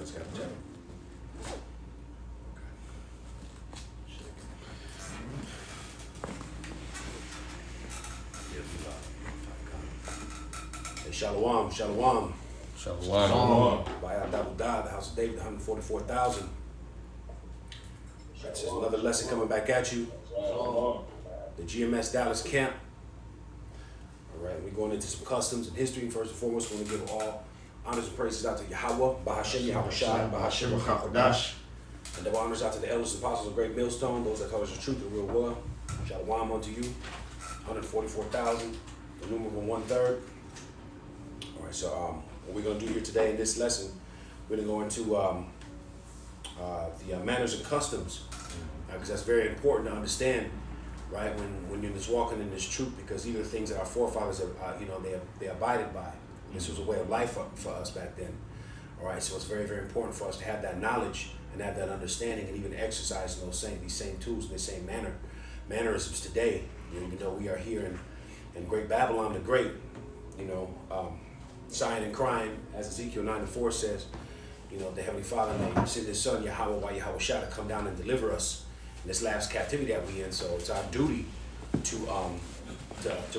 just got to check. Hey, Shalom, Shalom. Shalom. By Double Die, the house of David, 144,000. That's just another lesson coming back at you. The GMS Dallas camp. All right, we're going into some customs and history. First and foremost, we're going to give all honors and praises out to Yahweh, Bahashem, Yahweh Shai, Bahashem, Chakadash. And double honors out to the elders and apostles of Great Millstone, those that tell us the truth and real well. Shalom unto you. 144,000, the numeral 1/3. All right, so what we're going to do here today in this lesson, we're going to go into the manners and customs, because that's very important to understand, right? When you're just walking in this truth, because these are the things that our forefathers, they abided by. This was a way of life for us back then. All right, so it's very, very important for us to have that knowledge and have that understanding, and even exercising these same tools in the same mannerisms today. Even though we are here in Great Babylon the Great, sighing and crying, as Ezekiel 9:4 says, the Heavenly Father may send His Son Yahweh by Yahweh Shai to come down and deliver us in this last captivity that we're in. So it's our duty to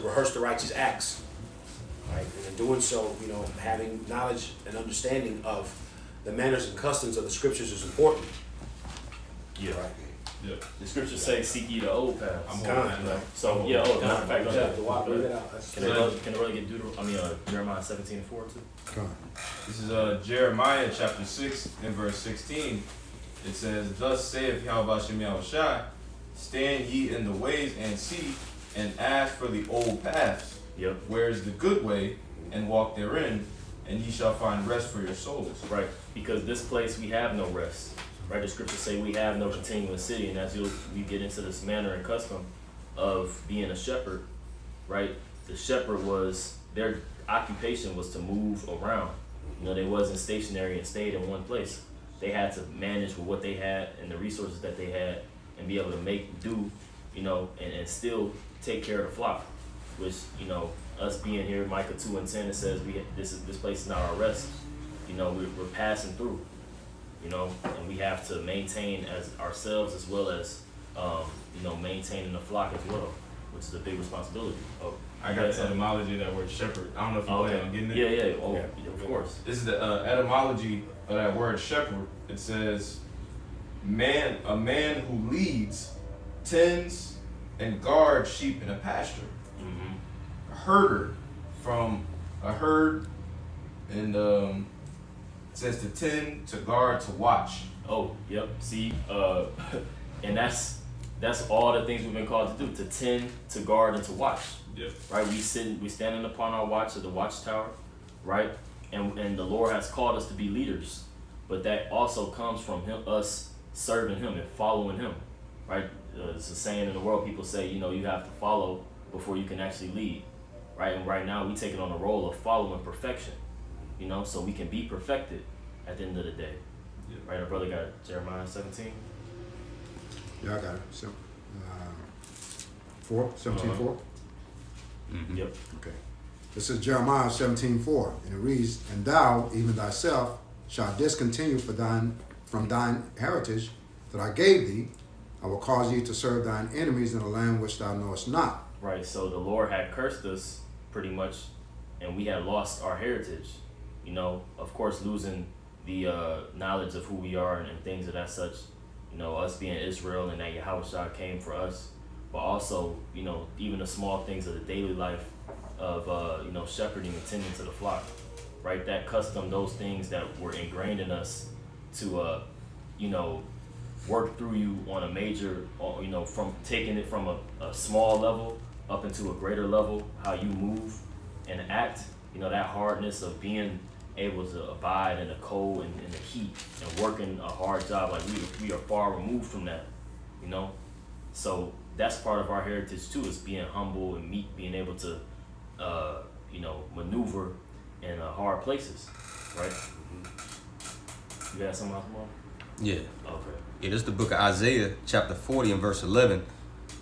rehearse the righteous acts, right? And in doing so, having knowledge and understanding of the manners and customs of the Scriptures is important. Yeah. Right. Yeah. The Scriptures say, "Seek ye the old paths." I'm on that. So yeah. Oh, matter of fact, go ahead. Can I really get Jeremiah 17:4 too? Come on. This is Jeremiah chapter 6 and verse 16. It says, "Thus saith Yahweh Shem Yahweh Shai, stand ye in the ways and see, and ask for the old paths. Yep. Where is the good way, and walk therein, and ye shall find rest for your souls." Right. Because this place we have no rest. Right. The Scriptures say we have no continuous city, and as we get into this manner and custom of being a shepherd, right? The shepherd their occupation was to move around. They wasn't stationary and stayed in one place. They had to manage with what they had and the resources that they had, and be able to make do, and still take care of the flock. Which, us being here, Micah 2:10, it says this place is not our rest. We're passing through. And we have to maintain as ourselves, as well as maintaining the flock as well, which is a big responsibility. Oh, I got the etymology of that word shepherd. I don't know if you plan on getting it. Yeah. Oh, yeah, of course. This is the etymology of that word shepherd. It says, a man who leads, tends, and guards sheep in a pasture. Mm-hmm. A herder, from a herd, and it says to tend, to guard, to watch. Oh, yep. See, and that's all the things we've been called to do: to tend, to guard, and to watch. Yep. Right. We standing upon our watch at the watchtower, right? And the Lord has called us to be leaders, but that also comes from us serving Him and following Him, right? It's a saying in the world. People say, you have to follow before you can actually lead, right? And right now we take it on the role of following perfection, so we can be perfected at the end of the day. Yep. Right, our brother got Jeremiah 17. Yeah, I got it. 17:4. Mm-hmm. Yep. Okay. This is Jeremiah 17:4, and it reads, "And thou, even thyself, shalt discontinue from thine heritage that I gave thee. I will cause thee to serve thine enemies in a land which thou knowest not." Right. So the Lord had cursed us pretty much, and we had lost our heritage. Of course, losing the knowledge of who we are and things of that such. Us being Israel, and that Yahweh Shai came for us, but also, even the small things of the daily life of, shepherding and tending to the flock, right? That custom, those things that were ingrained in us to, work through you on a major, from taking it from a small level up into a greater level, how you move and act, that hardness of being able to abide in the cold and in the heat and working a hard job. Like we are far removed from that, So that's part of our heritage too, is being humble and meek, being able to, maneuver in hard places, right? You got something else more? Yeah. Okay. Yeah, this is the book of Isaiah, chapter 40 and verse 11.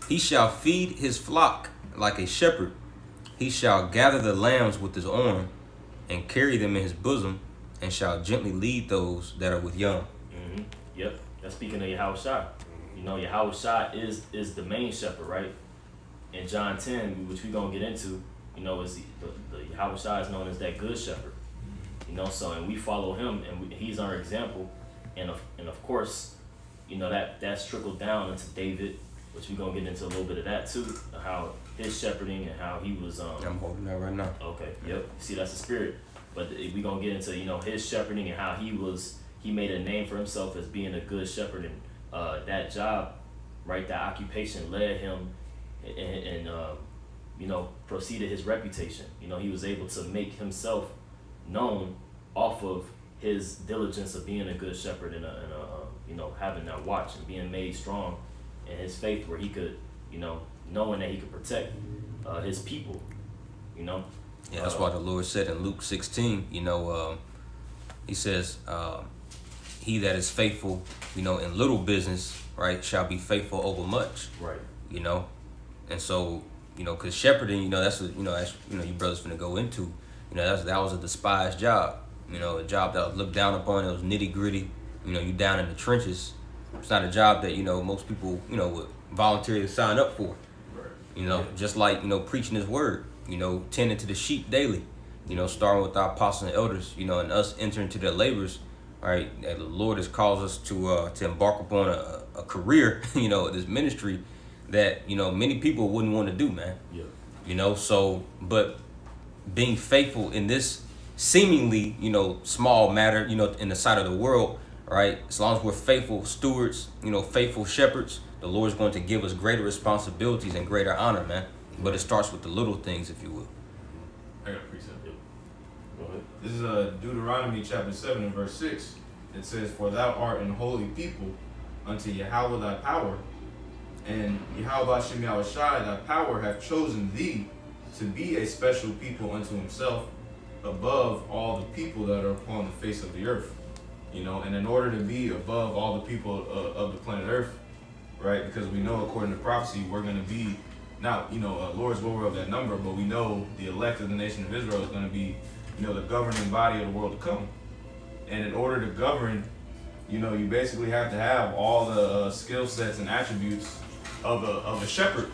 "He shall feed his flock like a shepherd. He shall gather the lambs with his arm and carry them in his bosom and shall gently lead those that are with young. Mm-hmm. Yep. That's speaking of Yahweh Shai. You know, Yahweh Shai is the main shepherd, right? In John 10, which we're going to get into, you know, is the Yahweh Shai is known as that good shepherd. You know, so, and we follow him, and he's our example. And of course, you know, that's trickled down into David, which we're going to get into a little bit of that too, how his shepherding and how he was. I'm holding that right now. Okay, yep. See, that's the spirit. But we're going to get into, you know, his shepherding and how he made a name for himself as being a good shepherd. And that job, right, that occupation led him and you know, proceeded his reputation. You know, he was able to make himself known off of his diligence of being a good shepherd and you know, having that watch and being made strong in his faith, where he could, you know, knowing that he could protect his people, you know. Yeah, that's why the Lord said in Luke 16, you know, he says, he that is faithful, you know, in little business, right, shall be faithful over much. Right. You know, and so, you know, because shepherding, you know, that's what, you know, you brothers finna go into. You know, that was a despised job. You know, a job that was looked down upon. It was nitty gritty. You know, you down in the trenches. It's not a job that, you know, most people, you know, would voluntarily sign up for. Right. You know, just like, you know, preaching his word, you know, tending to the sheep daily, you know, starting with our apostles and elders, you know, and us entering to their labors, right? That the Lord has caused us to embark upon a career, you know, this ministry that, you know, many people wouldn't want to do, man. Yeah. You know, so, but being faithful in this seemingly, you know, small matter, you know, in the sight of the world, right? As long as we're faithful stewards, you know, faithful shepherds, the Lord's going to give us greater responsibilities and greater honor, man. But it starts with the little things, if you will. I got a precept. Go ahead. This is Deuteronomy chapter 7 and verse 6. It says, "For thou art an holy people unto Yahweh thy power, and Yahweh Shem Yahweh Shai thy power hath chosen thee to be a special people unto himself above all the people that are upon the face of the earth." You know, and in order to be above all the people of the planet Earth, right? Because we know, according to prophecy, we're going to be not, you know, Lord's will of that number, but we know the elect of the nation of Israel is going to be, you know, the governing body of the world to come. And in order to govern, you know, you basically have to have all the skill sets and attributes of a shepherd,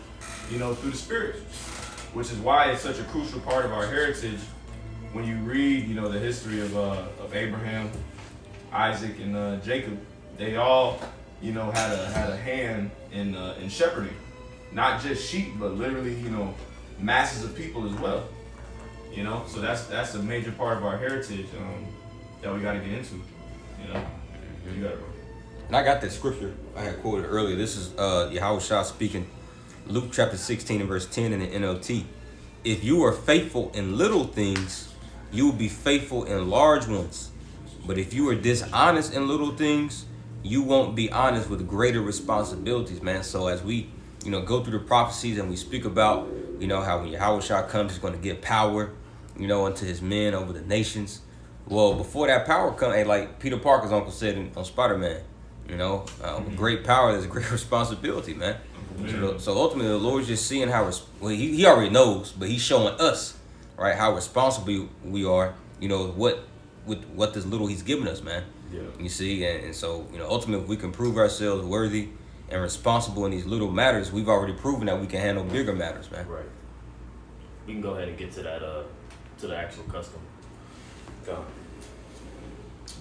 you know, through the Spirit, which is why it's such a crucial part of our heritage. When you read, you know, the history of Abraham, Isaac, and Jacob, they all, you know, had a hand in shepherding, not just sheep, but literally, you know, masses of people as well. You know, so that's a major part of our heritage that we got to get into. You know, you got it, bro. And I got that scripture I had quoted earlier. This is Yahweh Shah speaking, Luke chapter 16 and verse 10 in the NLT. "If you are faithful in little things, you will be faithful in large ones. But if you are dishonest in little things, you won't be honest with greater responsibilities," man. So as we, you know, go through the prophecies and we speak about, you know, how when Yahweh Shah comes, he's going to give power, you know, unto his men over the nations. Well, before that power comes, hey, like Peter Parker's uncle said on Spider-Man, you know, with great power, there's a great responsibility, man. So ultimately, the Lord's just seeing how, he already knows, but he's showing us, right, how responsible we are, you know, with what this little he's given us, man. Yeah. You see, and so, you know, ultimately, if we can prove ourselves worthy and responsible in these little matters, we've already proven that we can handle bigger matters, man. Right. We can go ahead and get to that, to the actual custom. Go. All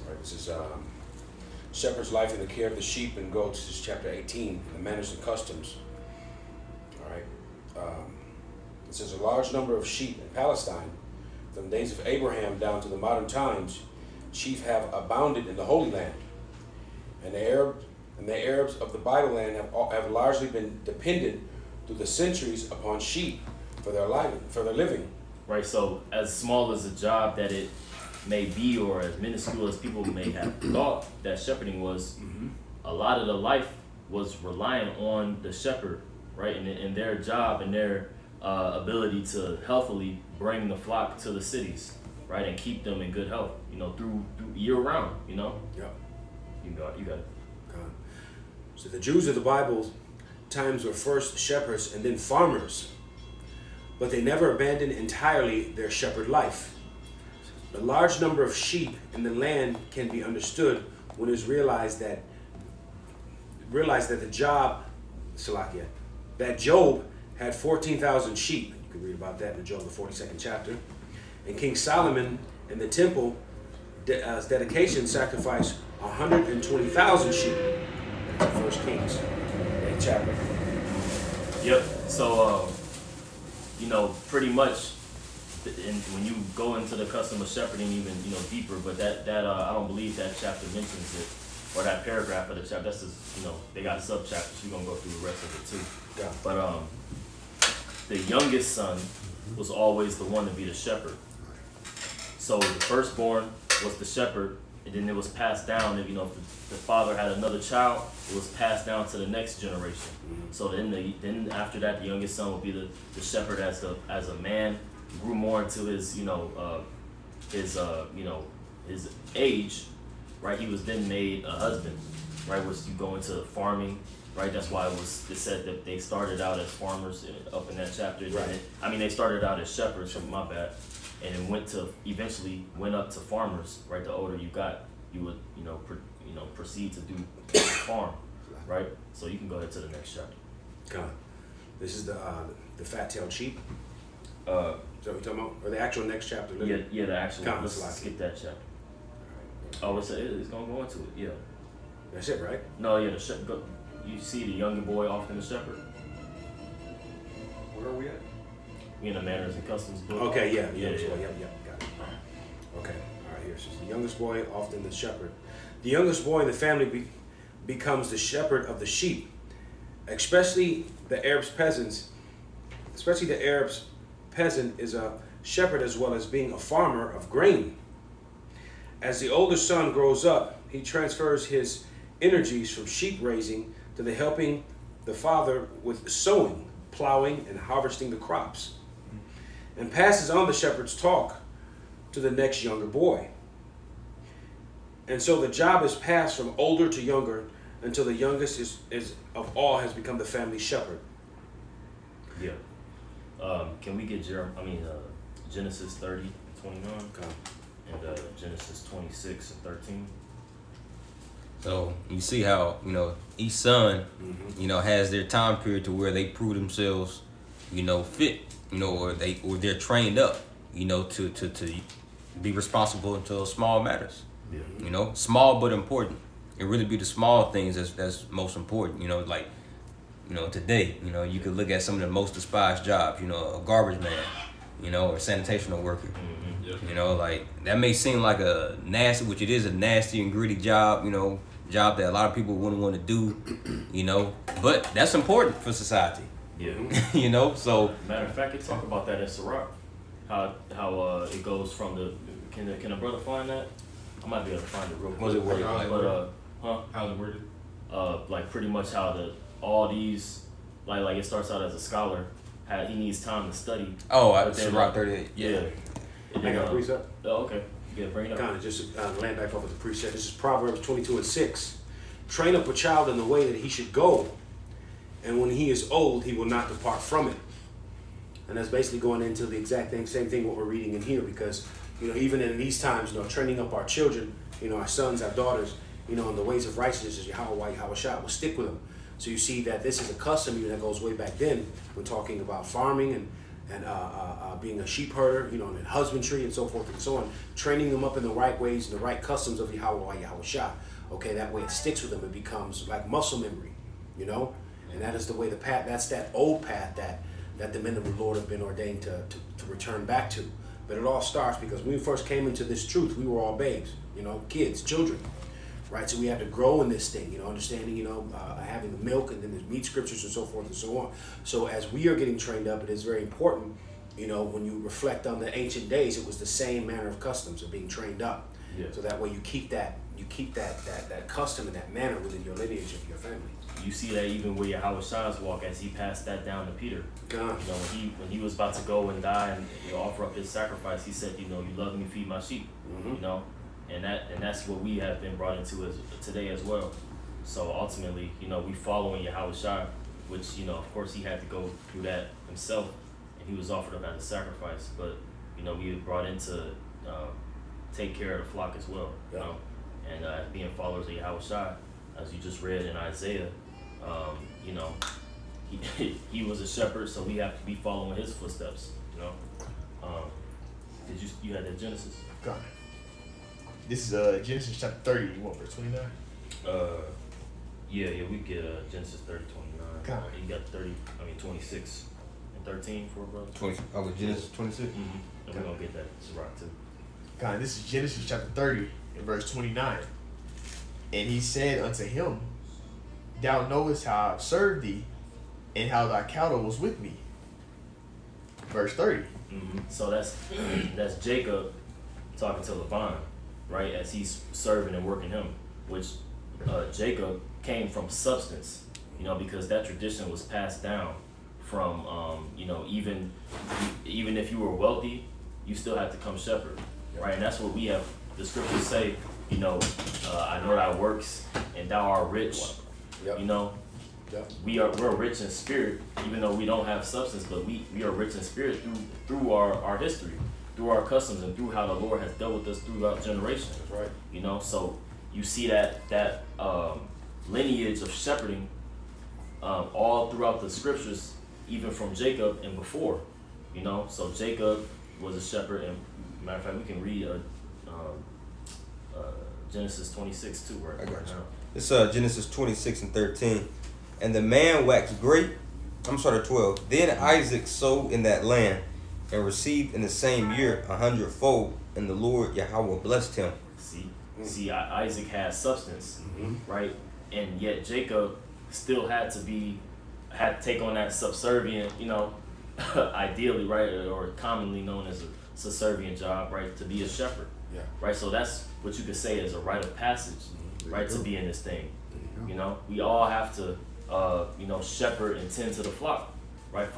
right, this is Shepherd's life in the care of the sheep and goats. This is chapter 18, the manners and customs. All right. It says, "A large number of sheep in Palestine, from the days of Abraham down to the modern times, sheep have abounded in the Holy Land. And the Arabs of the Bible land have largely been dependent through the centuries upon sheep for their living." Right, so as small as a job that it may be, or as minuscule as people may have thought that shepherding was, a lot of the life was reliant on the shepherd, right? And their job and their ability to healthily bring the flock to the cities, right? And keep them in good health, you know, through year round, you know? Yeah. You got it. So the Jews of the Bible times were first shepherds and then farmers, but they never abandoned entirely their shepherd life. The large number of sheep in the land can be understood when it's realized that the that Job had 14,000 sheep. You can read about that in Job, the 42nd chapter. And King Solomon in the temple dedication sacrificed 120,000 sheep. That's First Kings, 8th chapter. Yep. So, pretty much, when you go into the custom of shepherding even deeper, but that I don't believe that chapter mentions it, or that paragraph of the chapter. That's just, they got sub chapters. We're gonna go through the rest of it too. Yeah. But the youngest son was always the one to be the shepherd. So the firstborn was the shepherd, and then it was passed down. If the father had another child, it was passed down to the next generation. So then after that, the youngest son would be the shepherd as a man, grew more into his his age, right? He was then made a husband, right? Which you go into farming, right? That's why it said that they started out as farmers up in that chapter. Right. They started out as shepherds, from my bad, and then eventually went up to farmers, right? The older you got, you would proceed to do farm, right? So you can go ahead to the next chapter. Come on. This is the fat-tailed sheep. Uh, Is that what you're talking about? Or the actual next chapter? yeah, the actual. Come on, Let's let's skip that chapter. Oh, it's gonna go into it. Yeah. That's it, right? No, yeah. You see the younger boy often the shepherd. Where are we at? We in the manners and customs book. Okay, yeah, the Yeah, youngest yeah. boy. Yep, got it. Okay, all right, here. So the youngest boy, often the shepherd. The youngest boy in the family becomes the shepherd of the sheep, especially the Arabs peasants. Especially the Arabs peasant is a shepherd as well as being a farmer of grain. As the older son grows up, he transfers his energies from sheep raising to the helping the father with sowing, plowing, and harvesting the crops, and passes on the shepherd's talk to the next younger boy. And so the job is passed from older to younger until the youngest is of all has become the family shepherd. Yeah. Can we get Genesis 30:29 Okay. and Genesis 26:13? So you see how each son has their time period to where they prove themselves fit or they're trained up to be responsible until small matters. Yeah. Small but important. It really be the small things that's most important. Today you could look at some of the most despised jobs. A garbage man, or sanitation worker. Like that may seem like a nasty, which it is a nasty and gritty job. Job that a lot of people wouldn't want to do. But that's important for society. Yeah. So Matter of fact, they talk about that at Sirach. How it goes from the. Can a brother find that? I might be able to find it real quick. Was it worded? But How's it worded? like pretty much how all these like it starts out as a scholar, how he needs time to study. But then, Sirach 38. Yeah. I got a precept. Oh, okay. Yeah, bring it up. Kind of just land back off of the precept. This is Proverbs 22:6. Train up a child in the way that he should go, and when he is old, he will not depart from it. And that's basically going into the exact same thing what we're reading in here, because even in these times, training up our children, our sons, our daughters, in the ways of righteousness, as Yahweh will stick with them. So you see that this is a custom even that goes way back then. We're talking about farming and being a sheep herder, and husbandry and so forth and so on. Training them up in the right ways and the right customs of Yahweh. Okay, that way it sticks with them. It becomes like muscle memory, And that is the way the path. That's that old path that the men of the Lord have been ordained to return back to. But it all starts because when we first came into this truth, we were all babes, kids, children. Right, so we have to grow in this thing, understanding, having the milk, and then there's meat scriptures and so forth and so on. So as we are getting trained up, it is very important, when you reflect on the ancient days, it was the same manner of customs of being trained up. Yeah. So that way you keep that custom and that manner within your lineage of your family. You see that even where Yahweh Shai's walk, as he passed that down to Peter. God. When he was about to go and die and offer up his sacrifice, he said, you love me, feed my sheep. Mm-hmm. And that's what we have been brought into today as well. So ultimately, we following Yahweh Shai, which of course he had to go through that himself, and he was offered up as a sacrifice. But we were brought into take care of the flock as well. You know, and being followers of Yahweh Shai, as you just read in Isaiah, you know, he was a shepherd, so we have to be following his footsteps. You know, did you had that Genesis? God. This is Genesis chapter 30. You want verse 29? Yeah, we get Genesis 30, 29. God. You got 26 and 13 for brother. 20. Oh, with Genesis 26. Mm-hmm. And we're gonna get that Sirach too. God, this is Genesis chapter 30 and verse 29. And he said unto him, Thou knowest how I served thee, and how thy cattle was with me. Verse 30. Mm-hmm. So that's Jacob talking to Laban, right? As he's serving and working him, which Jacob came from substance, you know, because that tradition was passed down from, you know, even if you were wealthy, you still had to come shepherd, right? And that's what we have. The scriptures say, you know, I know thy works, and thou art rich. Yep. You know, Yep. we're rich in spirit, even though we don't have substance, but we are rich in spirit through our history, through our customs, and through how the Lord has dealt with us throughout generations. That's right. You know, so you see that lineage of shepherding all throughout the scriptures, even from Jacob and before. You know, so Jacob was a shepherd, and matter of fact, we can read Genesis 26 too, right? I got you. now. It's Genesis 26 and 13. And the man waxed great. I'm sorry, 12. Then Isaac sowed in that land and received in the same year 100-fold, and the Lord Yahweh blessed him. See, Isaac had substance, right? And yet Jacob still had to take on that subservient, you know, ideally, right, or commonly known as a subservient job, right, to be a shepherd. Yeah. Right, so that's what you could say is a rite of passage, right, to be in this thing. You know, we all have to, you know, shepherd and tend to the flock, right,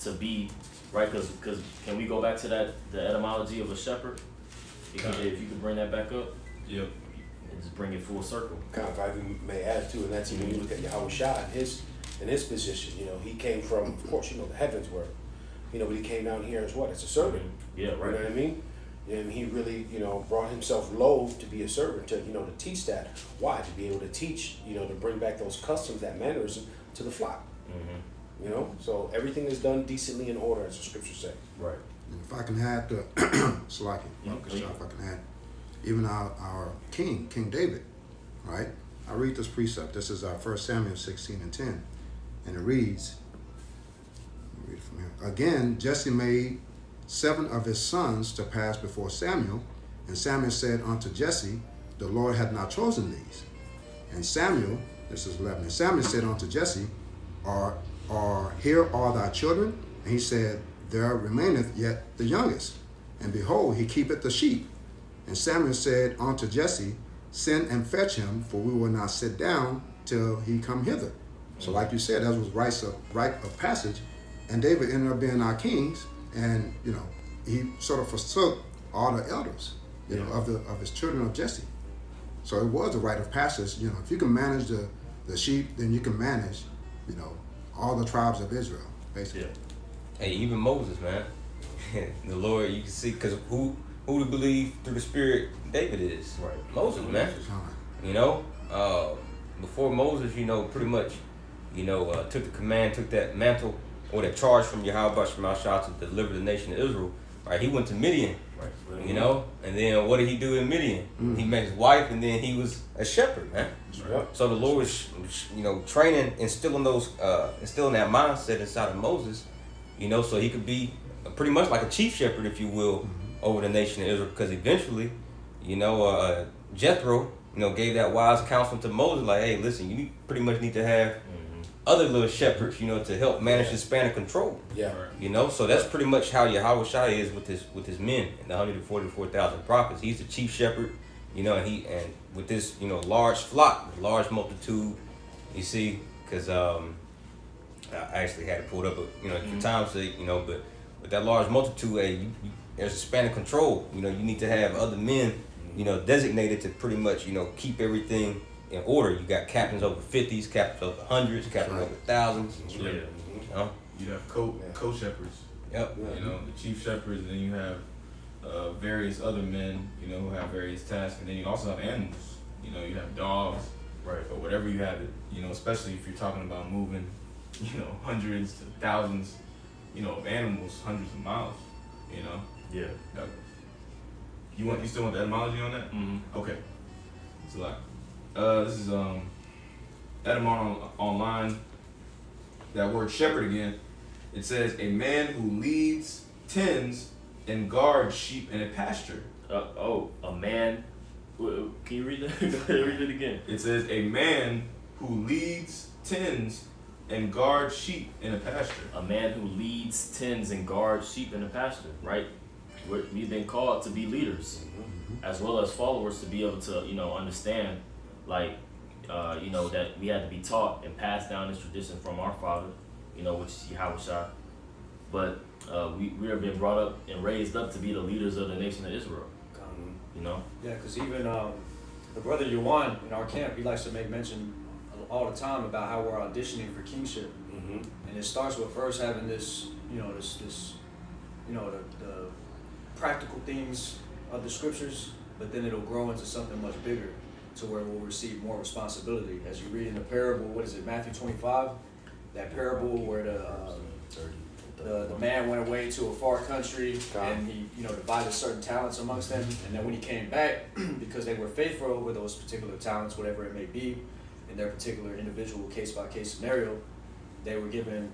to be, right, because can we go back to the etymology of a shepherd? If you could bring that back up. Yep. And just bring it full circle. Kind of, if I may add too, and that's when you look at Yahweh Shai in his position, you know, he came from, of course, you know, the heavens were, you know, but he came down here as what? As a servant. Yeah, right. You know what I mean? And he really, you know, brought himself low to be a servant, to, you know, to teach that. Why? To be able to teach, you know, to bring back those customs, that mannerism to the flock. Mm-hmm. You know? So everything is done decently in order, as the scriptures say. Right. And if I can add the Salaki, if I can add, even our King David, right? I read this precept. This is our 1 Samuel 16 and 10. And it reads, let me read it from here. Again, Jesse made 7 of his sons to pass before Samuel, and Samuel said unto Jesse, the Lord hath not chosen these. And Samuel, this is 11, and Samuel said unto Jesse, here are thy children? And he said, there remaineth yet the youngest, and behold, he keepeth the sheep. And Samuel said unto Jesse, send and fetch him, for we will not sit down till he come hither. So like you said, that was rite of passage, and David ended up being our kings, and you know, he sort of forsook all the elders, you know, of his children of Jesse. So it was a rite of passage. You know, if you can manage the sheep, then you can manage, you know, all the tribes of Israel, basically. Yeah. Hey, even Moses, man. The Lord, you can see, because who to believe through the Spirit David is. Right. Moses, man. You know, before Moses, you know, pretty much, you know, took the command, took that mantle or that charge from Yahweh Shemashah to deliver the nation of Israel. Right, he went to Midian. Right. You know, and then what did he do in Midian? He met his wife, and then he was a shepherd, man. Right. So the Lord was, you know, training, instilling that mindset inside of Moses, you know, so he could be pretty much like a chief shepherd, if you will, over the nation of Israel. Because eventually, you know, Jethro, you know, gave that wise counsel to Moses, like, hey, listen, you pretty much need to have other little shepherds, you know, to help manage the span of control. Yeah. You know, so that's pretty much how Yahweh Shai is with his men and the 144,000 prophets. He's the chief shepherd, you know, and with this, you know, large flock, large multitude, you see, because I actually had it pulled up, you know, for time's sake, you know, but with that large multitude, hey, there's a span of control. You know, you need to have other men, you know, designated to pretty much, you know, keep everything in order. You got captains over 50s, captains over 100s, captains over 1000s. Yeah. You know? You have co-shepherds. Yep. You know, the chief shepherds, and then you have various other men, you know, who have various tasks, and then you also have animals. You know, you have dogs, Right. or whatever you have it. You know, especially if you're talking about moving, you know, hundreds to thousands, you know, of animals, hundreds of miles. You know. Yeah. You still want the etymology on that? Mm-hmm. Okay. It's a lot. This is etymology online. That word shepherd again. It says a man who leads, tends, and guards sheep in a pasture. A man. Can you read that? Go ahead, read it again. It says a man who leads, tends, and guards sheep in a pasture. A man who leads, tends, and guards sheep in the pasture, right? We've been called to be leaders, as well as followers, to be able to, you know, understand, like, you know, that we had to be taught and passed down this tradition from our Father, you know, which is Yahushua. But we have been brought up and raised up to be the leaders of the nation of Israel, you know? Yeah, because even the brother Yuan in our camp, he likes to make mention all the time about how we're auditioning for kingship. Mm-hmm. And it starts with first having this, you know, this you know, the practical things of the scriptures, but then it'll grow into something much bigger, to where we'll receive more responsibility. As you read in the parable, what is it, Matthew 25? That parable where the man went away to a far country and he, you know, divided certain talents amongst them, and then when he came back, because they were faithful over those particular talents, whatever it may be, in their particular individual case-by-case scenario, they were given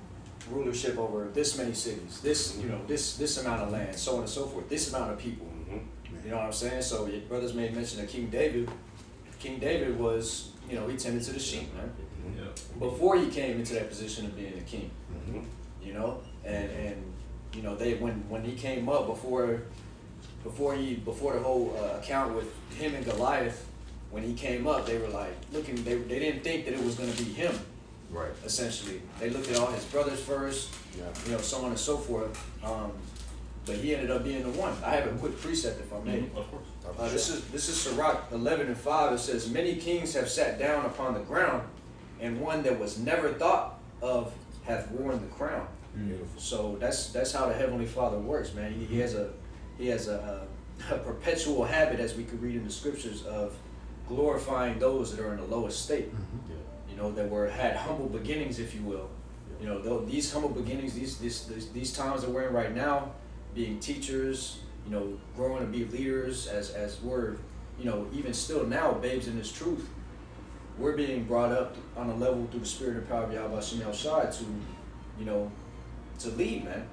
rulership over this many cities, this, you know, this amount of land, so on and so forth, this amount of people. You know what I'm saying? So your brothers made mention of King David. King David was, you know, he tended to the sheep, man, before he came into that position of being a king. You know, and you know, they when he came up before the whole account with him and Goliath, when he came up, they were like looking. They didn't think that it was going to be him. Right. Essentially, they looked at all his brothers first. Yeah. You know, so on and so forth. But he ended up being the one. I have a quick precept, if I may. Of course. This is Sirach 11:5. It says, "Many kings have sat down upon the ground, and one that was never thought of hath worn the crown." Beautiful. So that's how the Heavenly Father works, man. He has a perpetual habit, as we could read in the scriptures, of glorifying those that are in the lowest state. You know, that had humble beginnings, if you will. You know, these humble beginnings, these times that we're in right now, being teachers, you know, growing to be leaders, as we're, you know, even still now, babes in this truth, we're being brought up on a level through the spirit and power of Yahweh Shem Shai to, you know, to lead, man.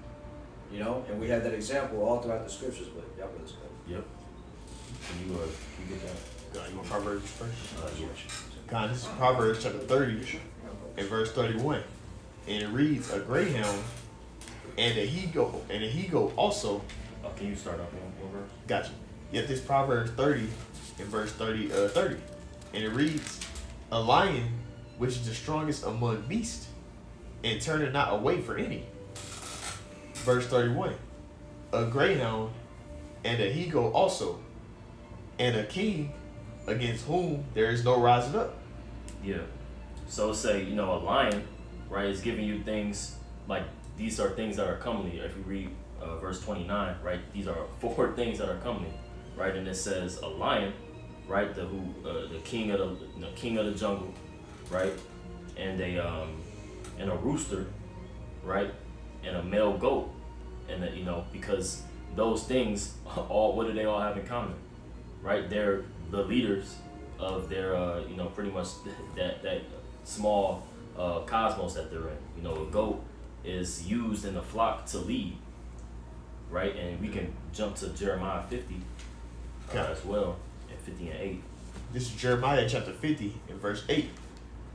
You know, and we have that example all throughout the scriptures, but y'all brothers go. Yep. Can you get that? You want Proverbs first? Yeah. God, this is Proverbs chapter 30 and verse 31. And it reads, a greyhound and a he-goat also. Can you start off one verse? Gotcha. Yet this Proverbs 30 and verse 30. And it reads, a lion which is the strongest among beasts, and turneth not away for any. Verse 31. A greyhound and a he-goat also, and a king against whom there is no rising up. Yeah. So say, you know, a lion, right, is giving you things like these are things that are comely. If you read verse 29, right, these are 4 things that are comely, right, and it says a lion, right, the king of the jungle, right, and a rooster, right, and a male goat, and you know, because those things all, what do they all have in common, right? They're the leaders of their you know, pretty much that small cosmos that they're in. You know, a goat is used in the flock to lead, right? And we can jump to Jeremiah 50 as well, and 50 and 8. This is Jeremiah chapter 50 and verse 8.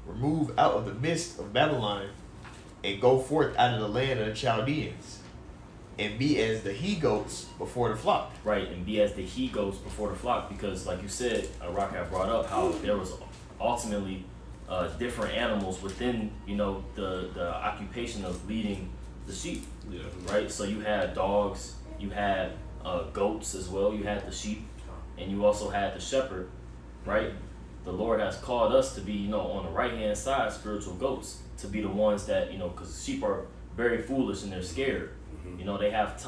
Remove out of the midst of Babylon, and go forth out of the land of the Chaldeans, and be as the he-goats before the flock. Right, and be as the he-goats before the flock, because like you said, Rock had brought up how there was ultimately different animals within, you know, the occupation of leading the sheep. Yeah. Right, so you had dogs, you had goats as well, you had the sheep, and you also had the shepherd, right? The Lord has called us to be, you know, on the right-hand side, spiritual goats, to be the ones that, you know, because sheep are very foolish and they're scared. You know, they have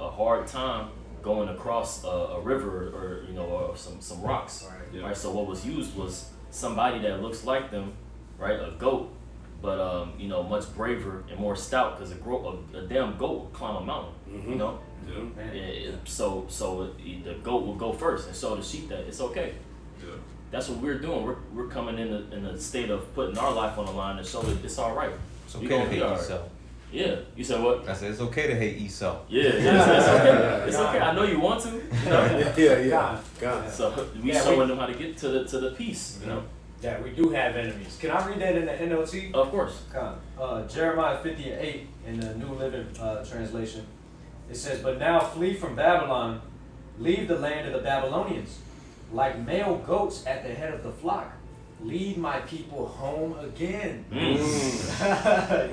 a hard time going across a river or or some rocks. Right. Yeah. Right. So what was used was somebody that looks like them, right? A goat, but much braver and more stout because a damn goat would climb a mountain. Mhm. You know. Yeah. So the goat will go first and show the sheep that it's okay. Yeah. That's what we're doing. We're coming in a state of putting our life on the line to show that it's all right. It's We okay gonna to be hate all right. Esau. Yeah. You said what? I said it's okay to hate Esau. Yeah. It's okay. It's okay. I know you want to. You know? Yeah. God. So we Yeah, showing them how to get to the peace. You know. Yeah, we do have enemies. Can I read that in the NLT? Of course. Jeremiah 50:8 in the New Living Translation. It says, "But now flee from Babylon, leave the land of the Babylonians, like male goats at the head of the flock. Lead my people home again." You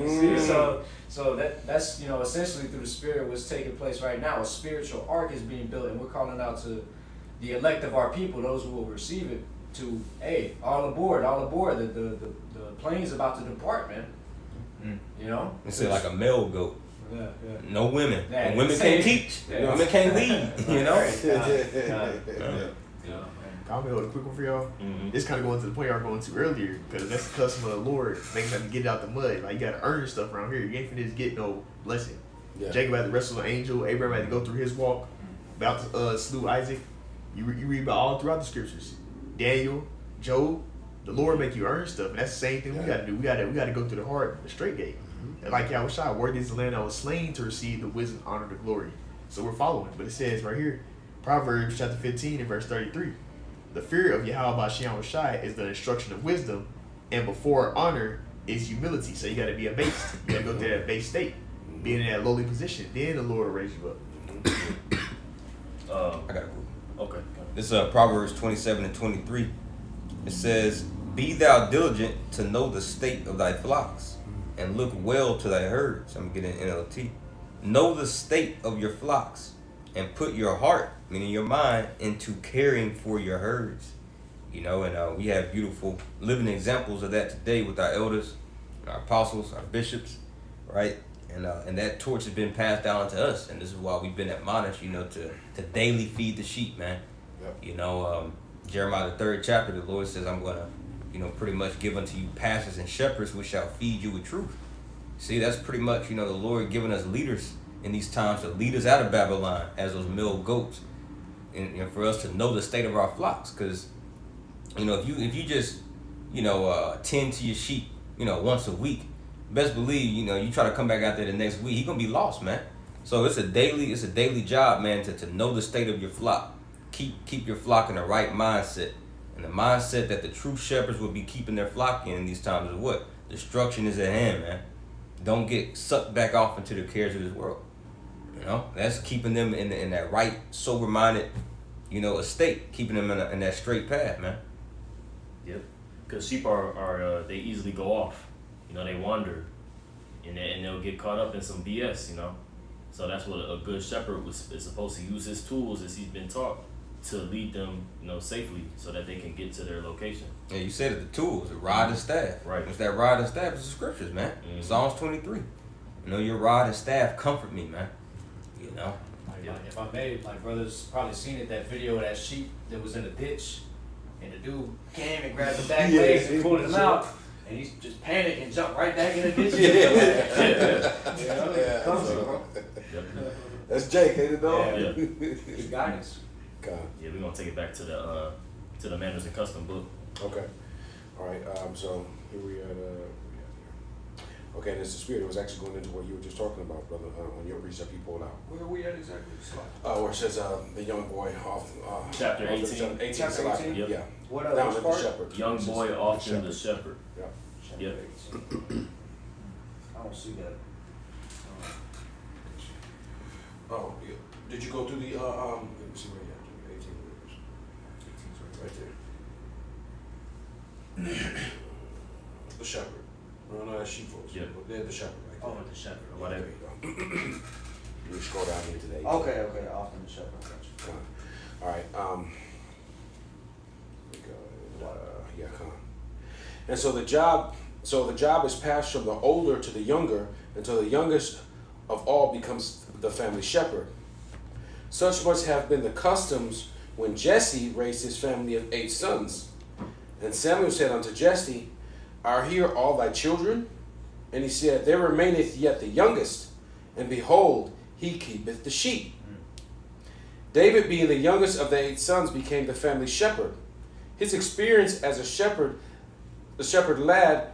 see, so that's essentially through the Spirit what's taking place right now. A spiritual ark is being built, and we're calling out to the elect of our people, those who will receive it, to hey, all aboard, the plane's about to depart, man. You know? It's like a male goat. Yeah. No women. Yeah, And women same. can't teach. Yeah. Women can't lead. You know. I'll be hold a quick one for y'all. Mhm. This kind of going to the point y'all going to earlier, because that's the custom of the Lord, making them get it out the mud. Like, you got to earn stuff around here. You ain't finna just get no blessing. Yeah. Jacob had to wrestle an angel. Abraham had to go through his walk. About to slew Isaac. You read about all throughout the scriptures. Daniel, Job, the Lord make you earn stuff, and that's the same thing we got to do. We got to go through the hard, the straight gate. And like Yahushua, worthy is the land that was slain to receive the wisdom, honor, the glory. So we're following. But it says right here, Proverbs chapter 15 and verse 33. The fear of Yahweh Yahushua is the instruction of wisdom, and before honor is humility. So you got to be abased. You got to go to that base state, being in that lowly position. Then the Lord will raise you up. I got a group. Okay. This is Proverbs 27 and 23. It says, "Be thou diligent to know the state of thy flocks, and look well to thy herds." I'm getting NLT. Know the state of your flocks, and put your heart, meaning your mind, into caring for your herds. And we have beautiful living examples of that today with our elders, our apostles, our bishops, right? And that torch has been passed down to us, and this is why we've been admonished, to daily feed the sheep, man. Yep. Jeremiah the 3rd chapter, the Lord says, "I'm gonna, pretty much give unto you pastors and shepherds which shall feed you with truth." See, that's pretty much, the Lord giving us leaders in these times to lead us out of Babylon as those male goats, and for us to know the state of our flocks, because, if you just, tend to your sheep, once a week, best believe, you try to come back out there the next week, you're gonna be lost, man. So it's a daily job, man, to know the state of your flock. Keep your flock in the right mindset. And the mindset that the true shepherds will be keeping their flock in these times is what? Destruction is at hand, man. Don't get sucked back off into the cares of this world. That's keeping them in that right, sober-minded, estate, keeping them in that straight path, man. Yep. Because sheep are they easily go off. They wander, and they'll get caught up in some BS. So that's what a good shepherd is supposed to use his tools as he's been taught to lead them, safely, so that they can get to their location. Yeah, you said it, the tools, the rod and staff. Right. It's that rod and staff, it's the scriptures, man. Psalms 23. Your rod and staff comfort me, man. Like, if I may, my brother's probably seen it, that video of that sheep that was in the ditch, and the dude came and grabbed the back legs and pulled him out, and he's just panicked and jumped right back in the ditch. That's Jake, ain't it, dog? Yeah. It's guidance. God. Yeah, we're gonna take it back to the manners and custom book. Okay. All right. So here we are. Okay, and it's the spirit. It was actually going into what you were just talking about, brother, on your precept you pulled out. Where are we at exactly? Where it says the young boy off. Chapter 18. Chapter 18? Yeah. What Down else at the part? shepherd. Young boy often the shepherd. Yeah. Yep. I don't see that. Oh, yeah. Did you go through the let me see where you at. 18 words. 18's right there. The shepherd. No, that's sheepfolds. Yeah. They're the shepherd right there. Oh, the shepherd. Or whatever. There you go. You scroll down into the 18. Okay, often the shepherd. I got you. Come on. All right. We go. Yeah, come on. And so the job is passed from the older to the younger until the youngest of all becomes the family shepherd. Such must have been the customs when Jesse raised his family of 8 sons. And Samuel said unto Jesse, Are here all thy children? And he said, There remaineth yet the youngest, and behold, he keepeth the sheep. David, being the youngest of the 8 sons, became the family shepherd. His experience as a shepherd, the shepherd lad,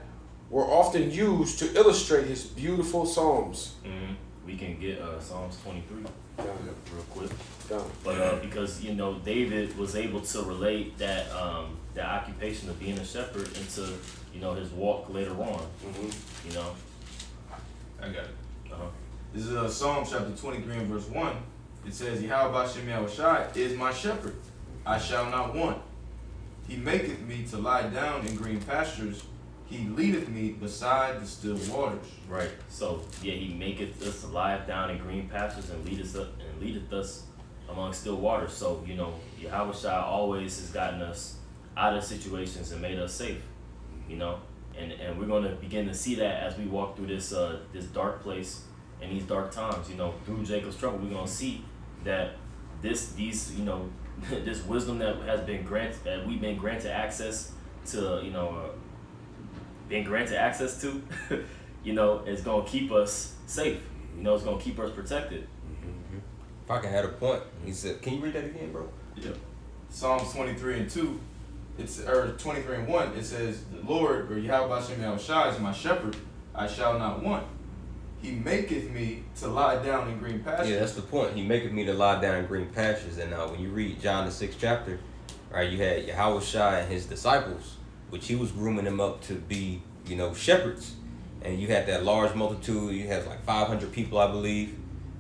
were often used to illustrate his beautiful psalms. Mm-hmm. We can get Psalms 23 real quick. Done. But because David was able to relate that the occupation of being a shepherd into his walk later on. Mm-hmm. I got it. Uh-huh. This is Psalm chapter 23 and verse 1. It says, Yahweh Shem Yahushai is my shepherd. I shall not want. He maketh me to lie down in green pastures. He leadeth me beside the still waters. Right. So he maketh us lie down in green pastures and leadeth us among still waters. So Yahweh Shai always has gotten us out of situations and made us safe. And we're gonna begin to see that as we walk through this this dark place and these dark times. Through Jacob's trouble, we're gonna see that this wisdom that has been granted, that we've been granted access to, is gonna keep us safe. It's gonna keep us protected. If I can add a point, he said, can you read that again, bro? Yeah. Psalms 23 and 2, or 23 and 1, it says, The Lord, or Yahweh Shem Yahushai, is my shepherd, I shall not want. He maketh me to lie down in green pastures. Yeah, that's the point. He maketh me to lie down in green pastures. And when you read John the 6th chapter, right, you had Yahweh Shai and his disciples, which he was grooming them up to be, shepherds. And you had that large multitude. You had like 500 people, I believe.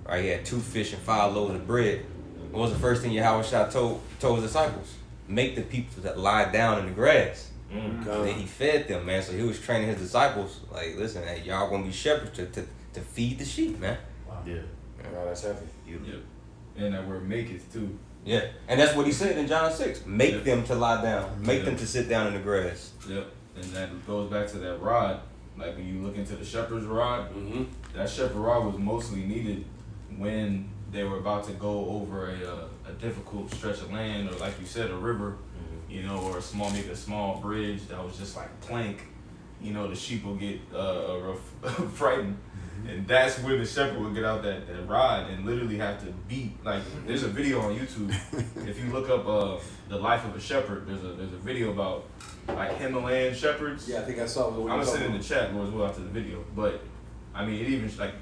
Right, he had 2 fish and 5 loaves of bread. What was the first thing Yahweh Shai told his disciples? Make the people that lie down in the grass. And then he fed them, man. So he was training his disciples, like, listen, hey, y'all gonna be shepherds to feed the sheep, man. Wow. Yeah. Wow, that's heavy. Yep. And that word maketh too. Yeah. And that's what he said in John 6. Make them to lie down. Make them to sit down in the grass. Yep. And that goes back to that rod. Like when you look into the shepherd's rod, that shepherd rod was mostly needed when they were about to go over a difficult stretch of land, or like you said, a river, or maybe a small bridge that was just like plank. The sheep will get frightened. And that's when the shepherd would get out that rod and literally have to beat. Like, there's a video on YouTube. If you look up the life of a shepherd, there's a video about like Himalayan shepherds. Yeah, I think I saw it. I'm gonna send it in the chat more as well after the video. But I mean, it even like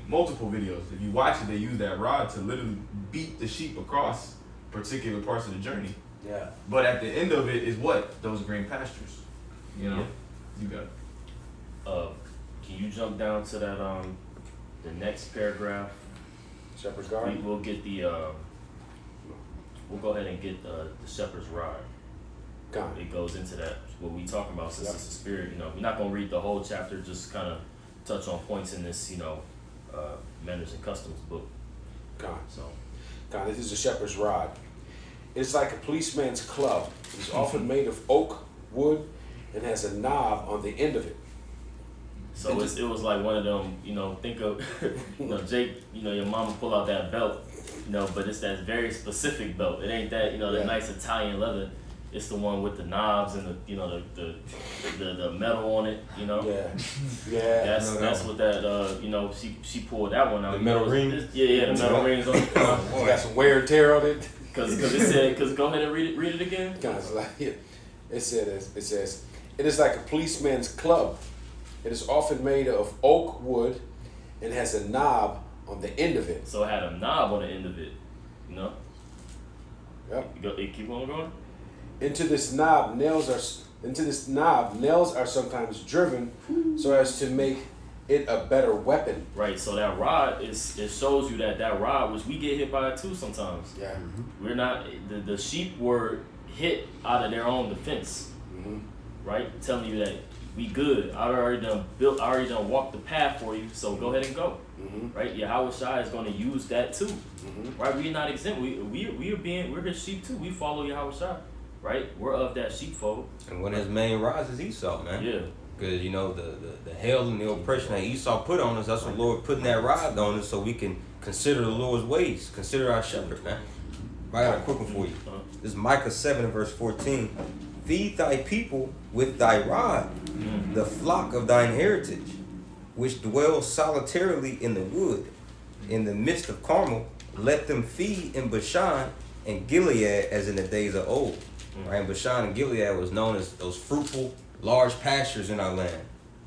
multiple videos. If you watch it, they use that rod to literally beat the sheep across particular parts of the journey. Yeah. But at the end of it is what? Those green pastures. You got it. Can you jump down to that the next paragraph? Shepherd's Garden. We'll get we'll go ahead and get the shepherd's rod. It goes into that what we talking about since it's the spirit. We're not gonna read the whole chapter. Just kind of touch on points in this manners and customs book. This is the shepherd's rod. It's like a policeman's club. It's often made of oak, wood, and has a knob on the end of it. So it was like one of them, think of, Jake, your mama pull out that belt, but it's that very specific belt. It ain't that, the nice Italian leather. It's the one with the knobs and the metal on it, Yeah. That's what that, she pulled that one out. The metal rings? Yeah, the metal rings on it. It's got some wear and tear on it. Cause go ahead and read it again. It says, it is like a policeman's club. It is often made of oak wood and has a knob on the end of it. So it had a knob on the end of it, Yep. Keep on going. Into this knob, nails are sometimes driven so as to make it a better weapon. Right. So that rod it shows you that rod, which we get hit by it too sometimes. Yeah. We're not the sheep were hit out of their own defense. Right, telling you that we good. I already done walked the path for you. So go ahead and go. Right. Yahweh Shai is going to use that too. Right. We're not exempt. We're his sheep too. We follow Yahweh Shai. Right. We're of that sheepfold. And one of his main rods is Esau, man. Yeah. Because, you know, the hell and the oppression that Esau put on us, that's what Lord putting that rod on us so we can consider the Lord's ways. Consider our shepherd, man. I got a quick one for you. This is Micah 7 and verse 14. Feed thy people with thy rod, the flock of thine heritage, which dwell solitarily in the wood, in the midst of Carmel. Let them feed in Bashan and Gilead as in the days of old. Right? Bashan and Gilead was known as those fruitful, large pastures in our land.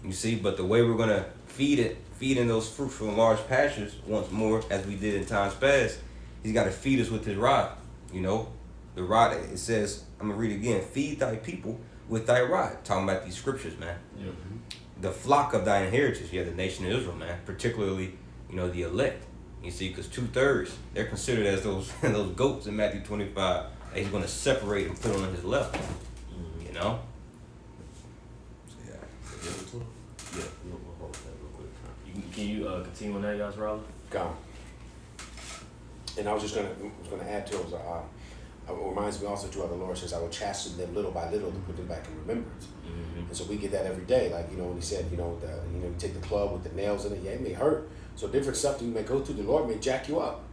You see, but the way we're gonna feed in those fruitful and large pastures once more, as we did in times past, he's got to feed us with his rod. You know, the rod. It says, I'm gonna read it again. Feed thy people with thy rod. Talking about these scriptures, man. Yep. The flock of thine heritage. Yeah, the nation of Israel, man. Particularly, you know, the elect. You see, because 2/3 they're considered as those those goats in Matthew 25. That he's gonna separate and put on his level. You know. Yeah, we'll hold that real quick. Can you continue on that, Yasrala? Gone. And I was gonna add to it. It reminds me also too how the Lord says, "I will chasten them little by little to put them back in remembrance." And so we get that every day. Like, you know, when he said, you take the club with the nails in it. Yeah, it may hurt. So different stuff that you may go through, the Lord may jack you up.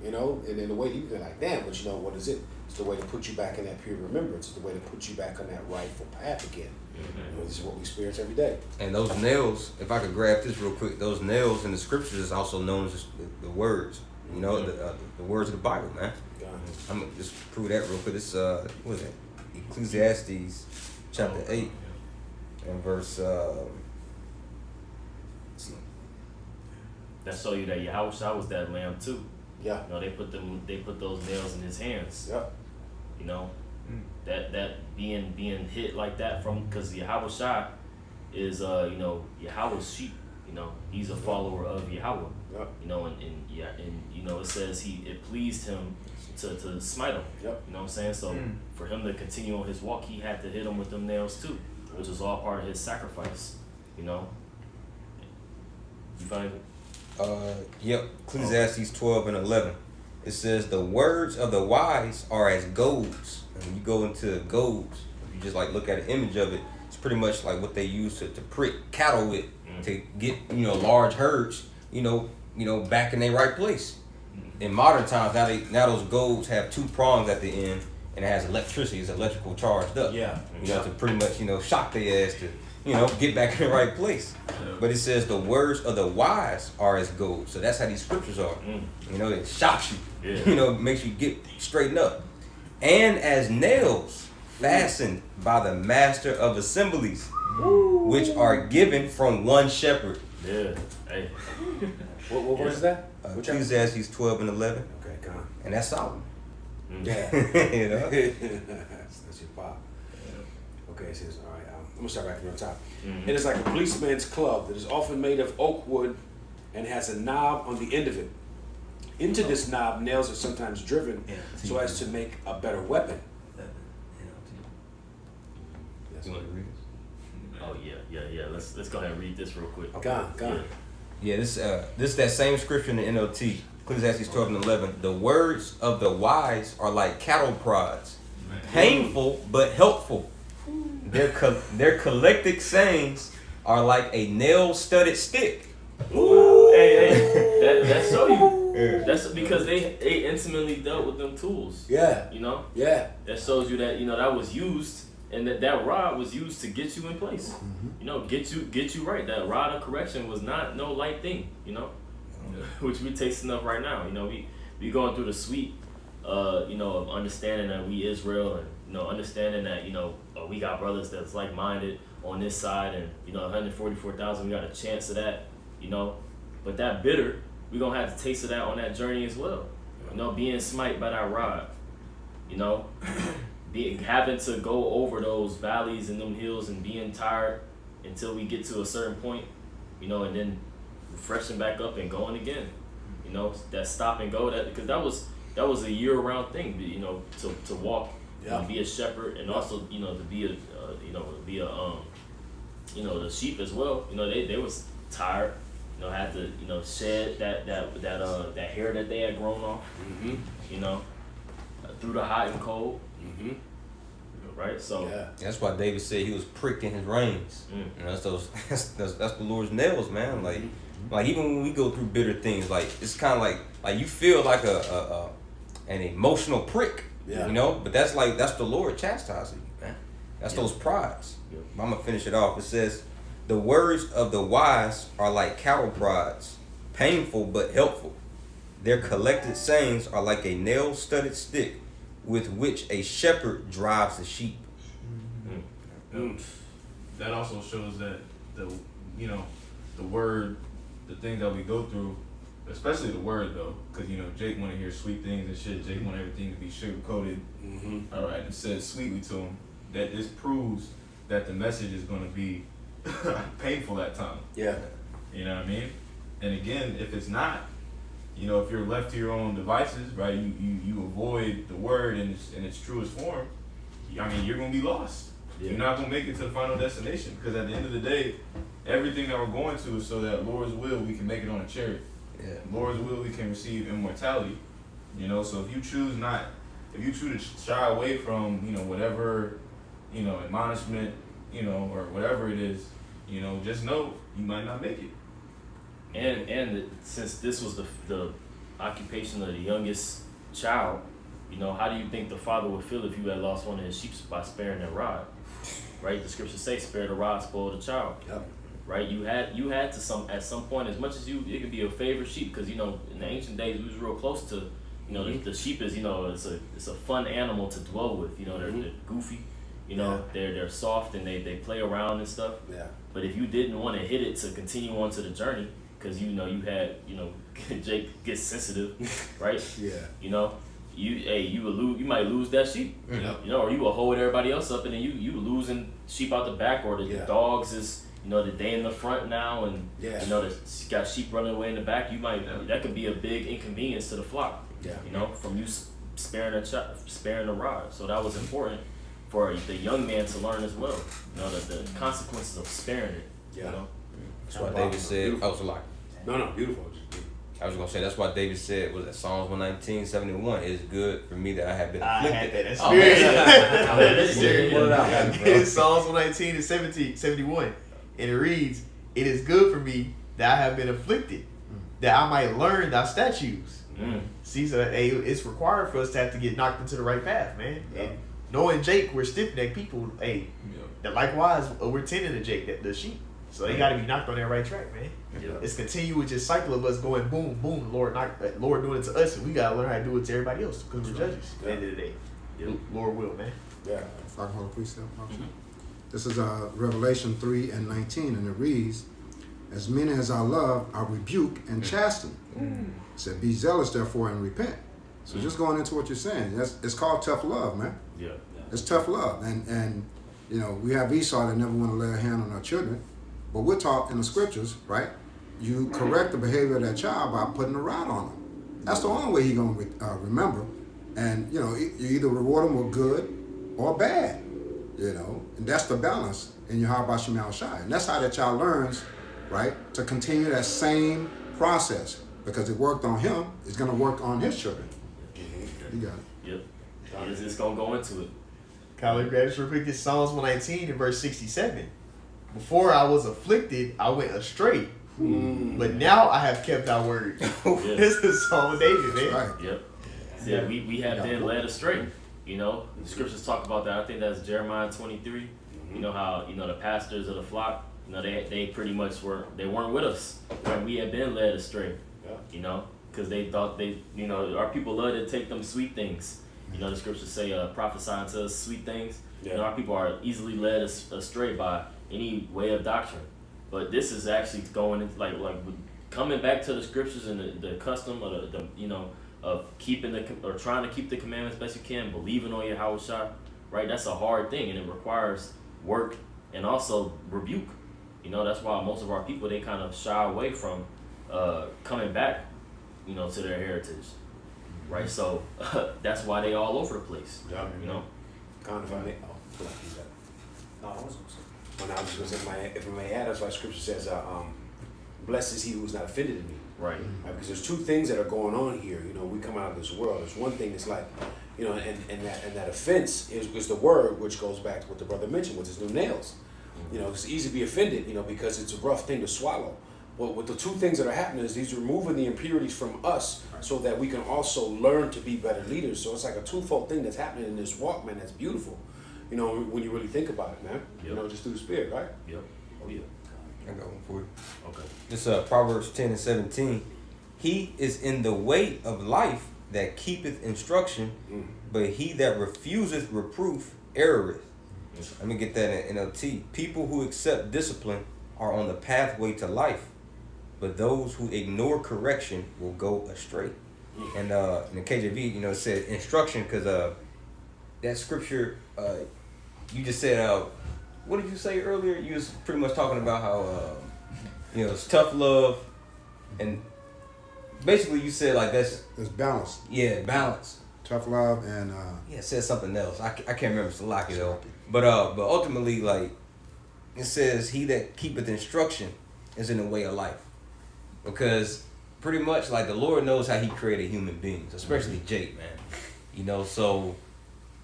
You know, and in the way you be like, damn, but you know, what is it? It's the way to put you back in that pure remembrance. It's the way to put you back on that rightful path again. You know, this is what we experience every day. And those nails, if I could grab this real quick, those nails in the scriptures is also known as the words. You know, the words of the Bible, man. I'm gonna just prove that real quick. This what is it? Ecclesiastes chapter 8 and verse. That show you that Yahushua was that lamb too. Yeah. You know, they put those nails in his hands. Yeah. You know, that being hit like that from, because Yahushua is Yahweh's sheep. You know, he's a follower of Yahweh. Yep. You know, and you know, it says it pleased him to smite him. Yep. You know what I'm saying? So for him to continue on his walk, he had to hit him with them nails too, which is all part of his sacrifice. You know. You find it? Yep, Ecclesiastes 12 and 11. It says, the words of the wise are as golds. And when you go into golds, if you just like look at an image of it, it's pretty much like what they use to prick cattle with, to get, you know, large herds, you know, back in their right place. In modern times, now those golds have 2 prongs at the end, and it has electricity, it's electrical charged up. Yeah. You know, to pretty much, you know, shock their ass to, you know, get back in the right place. But it says the words of the wise are as gold. So that's how these scriptures are. You know, it shocks you. Yeah. You know, makes you get straightened up. And as nails fastened by the master of assemblies, which are given from one shepherd. Yeah. Hey. What verse is that? Ecclesiastes 12 and 11. Okay, come on. And that's Solomon. Yeah. You know? that's your pop. Okay, it says, all right, I'm gonna start back from the top. It is like a policeman's club that is often made of oak wood and has a knob on the end of it. Into this knob, nails are sometimes driven so as to make a better weapon. You want to read this? Oh yeah. Let's go ahead and read this real quick. Go on. Yeah, this is that same scripture in the NLT, Ecclesiastes 12 and 11. The words of the wise are like cattle prods, painful but helpful. Their collected sayings are like a nail-studded stick. Ooh. Hey, that show you. Yeah. That's because they intimately dealt with them tools. Yeah. You know? Yeah. That shows you that, you know, that was used, and that rod was used to get you in place. You know, get you right. That rod of correction was not no light thing, you know? Which we tasting of right now. You know, we going through the sweet you know, of understanding that we Israel, and, you know, understanding that, you know, we got brothers that's like-minded on this side, and, you know, 144,000, we got a chance of that, you know. But that bitter, we gonna have to taste of that on that journey as well. You know, being smite by that rod, you know, having to go over those valleys and them hills and being tired until we get to a certain point, you know, and then refreshing back up and going again. You know, that stop and go, because that was a year-round thing, you know, to walk, and be a shepherd, and also, you know, to be a the sheep as well. You know, they was tired. You know, had to, you know, shed that hair that they had grown off. You know, through the hot and cold. right? So Yeah. That's why David said he was pricked in his reins. And that's those. That's the Lord's nails, man. Like even when we go through bitter things, like it's kind of like you feel like an emotional prick. Yeah. You know, but that's the Lord chastising you, man. That's those prods. Yep. I'm gonna finish it off. It says, "The words of the wise are like cattle prods, painful but helpful. Their collected sayings are like a nail-studded stick with which a shepherd drives the sheep." That also shows that the word, the things that we go through, especially the word though, because Jake want to hear sweet things and shit. Jake want everything to be sugar coated. All right, and said sweetly to him. That this proves that the message is going to be painful at times. Yeah. You know what I mean? And again, if it's not, if you're left to your own devices, right? You avoid the word in its truest form. I mean, you're gonna be lost. Yeah. You're not gonna make it to the final destination, because at the end of the day, everything that we're going to is so that Lord's will we can make it on a chariot. Yeah. Lord's will we can receive immortality. So if you choose to shy away from whatever admonishment or whatever it is, just know you might not make it. and since this was the occupation of the youngest child, how do you think the father would feel if you had lost one of his sheep by sparing their rod? Right? The scriptures say, "Spare the rod, spoil the child." Yep. Right? You had to at some point, as much as it could be a favorite sheep, because in the ancient days we was real close to the sheep is it's a fun animal to dwell with. They're goofy. They're soft and they play around and stuff. Yeah. But if you didn't want to hit it to continue on to the journey, because you had Jake gets sensitive, right? Yeah. You might lose that sheep. Yep. Or you will hold everybody else up, and then you losing sheep out the back, or the dogs is they in the front now, and got sheep running away in the back. That could be a big inconvenience to the flock. Yeah. From you sparing the rod. So that was important for the young man to learn as well. The consequences of sparing it. Yeah. That's why David said, "Oh, it's a lie." No, beautiful. I was gonna say that's why David said, was that Psalms 119:71? It's good for me that I have been I afflicted. had that experience. What about It's Psalms 119 and 71. And it reads, "It is good for me that I have been afflicted, that I might learn thy statutes." See, so it's required for us to have to get knocked into the right path, man. Yeah. And knowing Jake, we're stiff-necked people. That likewise, we're tending to Jake, the sheep. So they got to be knocked on that right track, man. Yeah. It's continuous just cycle of us going boom, boom. Lord doing it to us, and we gotta learn how to do it to everybody else because we're judges. At the end of the day, Lord will, man. Yeah. If I can hold a precept. This is Revelation 3:19, and it reads, "As many as I love, I rebuke and chasten." It said, "Be zealous, therefore, and repent." So just going into what you're saying, it's called tough love, man. Yeah. It's tough love, and we have Esau that never want to lay a hand on our children, but we're taught in the scriptures, right? You correct the behavior of that child by putting a rod on him. That's the only way he's gonna remember, and you either reward him with good or bad, and that's the balance in Yahweh Shem Shai, and that's how that child learns, right? To continue that same process, because it worked on him, it's gonna work on his children. You got it. Yep. It's gonna go into it. Kyler, grab this real quick. This Psalms 119 and verse 67. "Before I was afflicted, I went astray. But now I have kept thy word." This is Psalm of David, man. Right. Yep. Yeah, we have been led astray. The scriptures talk about that. I think that's Jeremiah 23. How the pastors of the flock, they pretty much weren't with us when we had been led astray. Because they thought our people love to take them sweet things. The scriptures say prophesying to us sweet things. Our people are easily led astray by any way of doctrine. But this is actually going into like coming back to the scriptures and the custom of of keeping or trying to keep the commandments best you can, believing on Yahweh Shai, right? That's a hard thing, and it requires work and also rebuke. That's why most of our people, they kind of shy away from coming back, to their heritage, right? So that's why they all over the place. Yeah. Kind of, I may. Oh, no, I was just gonna say, if I may add, that's why Scripture says, "Blessed is he who is not offended in me." Right. Because there's two things that are going on here. We come out of this world. There's one thing that's like, You know, and that offense is the word, which goes back to what the brother mentioned, which is new nails. You know, it's easy to be offended, you know, because it's a rough thing to swallow. But with the two things that are happening is these removing the impurities from us so that we can also learn to be better leaders. So it's like a twofold thing that's happening in this walk, man. That's beautiful. You know, when you really think about it, man. Yep. You know, just through the spirit, right? Yep. Oh yeah. I got one for you. Okay. This Proverbs 10 and 17. He is in the way of life that keepeth instruction, but he that refuseth reproof erroreth. Let me get that in NLT. People who accept discipline are on the pathway to life, but those who ignore correction will go astray. And in the KJV, you know, it said instruction because that scripture, you just said, what did you say earlier? You was pretty much talking about how, you know, it's tough love, and basically you said like that's balance. Yeah, balance. Tough love and Yeah, it says something else. I can't remember Salaki though. But ultimately, like, it says, he that keepeth instruction is in the way of life. Because pretty much, like, the Lord knows how he created human beings, especially Jake, man. You know, so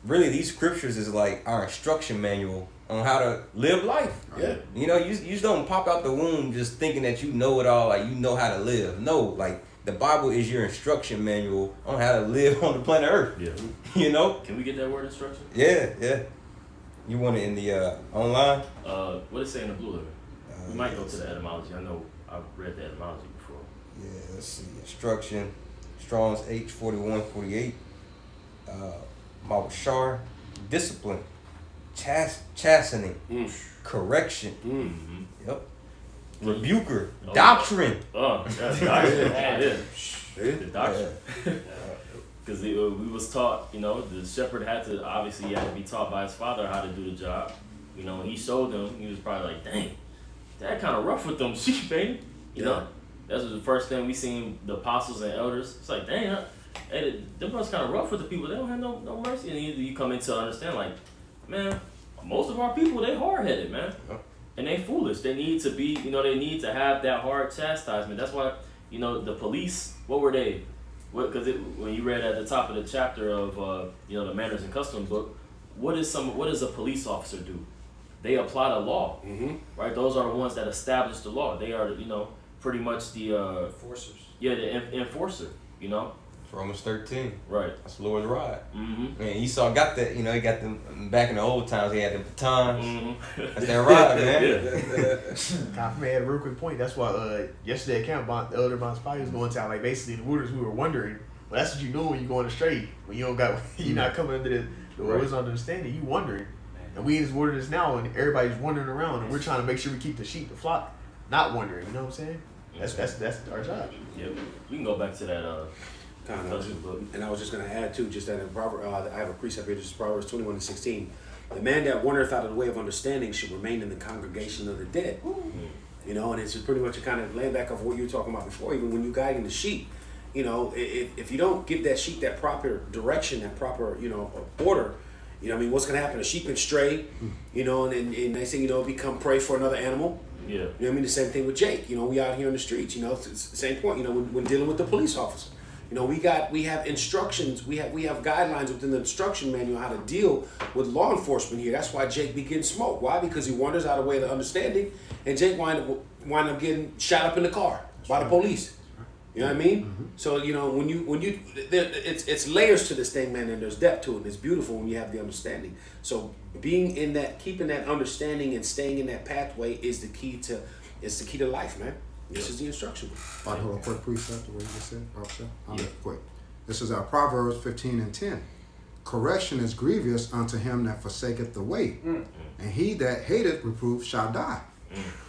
really these scriptures is like our instruction manual on how to live life. Yeah. You know, you just don't pop out the womb just thinking that you know it all, like you know how to live. No, like, the Bible is your instruction manual on how to live on the planet Earth. Yeah. You know? Can we get that word instruction? Yeah. You want it in the online? What does it say in the blue letter? We might go to the etymology. I know I've read the etymology before. Yeah, let's see. Instruction, Strong's H4148. Mawashar, discipline, chastening, correction. Mm-hmm. Yep. Rebuker, doctrine. Oh, that's doctrine. Yeah. The doctrine. Because we was taught, you know, the shepherd had to be taught by his father how to do the job. You know, he showed them, he was probably like, dang, that kind of rough with them sheep, ain't he? You know, that's the first thing we seen the apostles and elders. It's like, dang, them brothers kind of rough with the people. They don't have no mercy. And you come in to understand, like, man, most of our people, they hard-headed, man. And they foolish. They need to be, you know, they need to have that hard chastisement. That's why, you know, the police, what were they? Because when you read at the top of the chapter of, you know, the Manners and Customs book, what does a police officer do? They apply the law, right? Those are the ones that establish the law. They are, you know, pretty much the Enforcers. Yeah, the enforcer. You know. Romans 13. Right. That's the Lord's rod. Mm-hmm. Man, Esau got that. You know, he got them back in the old times. He had the batons. Mm-hmm. That's that rod, man. Kaufman had a real quick point. That's why yesterday at camp, the elder Bon Spy was going to like basically the Wooters, we were wondering, well, that's what you doing when you going astray. When you don't got, you're not coming under the wisdom understanding. You wondering, and we in this wilderness now, and everybody's wandering around, and we're trying to make sure we keep the sheep, the flock, not wandering. You know what I'm saying? That's our job. Yep. We can go back to that. Kind of. And I was just going to add too, just that in Proverbs, I have a precept here, just Proverbs 21 and 16. The man that wandereth out of the way of understanding should remain in the congregation of the dead. You know, and it's just pretty much a kind of layback of what you were talking about before. Even when you guiding the sheep, you know, if you don't give that sheep that proper direction, that proper, you know, order, you know, I mean, what's going to happen? A sheep can stray, you know, and next thing you know, become prey for another animal. Yeah. You know what I mean? The same thing with Jake. You know, we out here in the streets. You know, it's the same point. You know, when dealing with the police officer. You know, we have instructions, we have guidelines within the instruction manual how to deal with law enforcement here. That's why Jake be getting smoked. Why? Because he wanders out of the way of the understanding, and Jake wind up getting shot up in the car by the police. You know what I mean? So you know when you it's layers to this thing, man, and there's depth to it. And it's beautiful when you have the understanding. So being in that, keeping that understanding and staying in that pathway is the key to life, man. This is the instruction. I hold a quick precept to what you just said, Prophet. I'll make it quick. This is our Proverbs 15 and 10. Correction is grievous unto him that forsaketh the way, and he that hateth reproof shall die.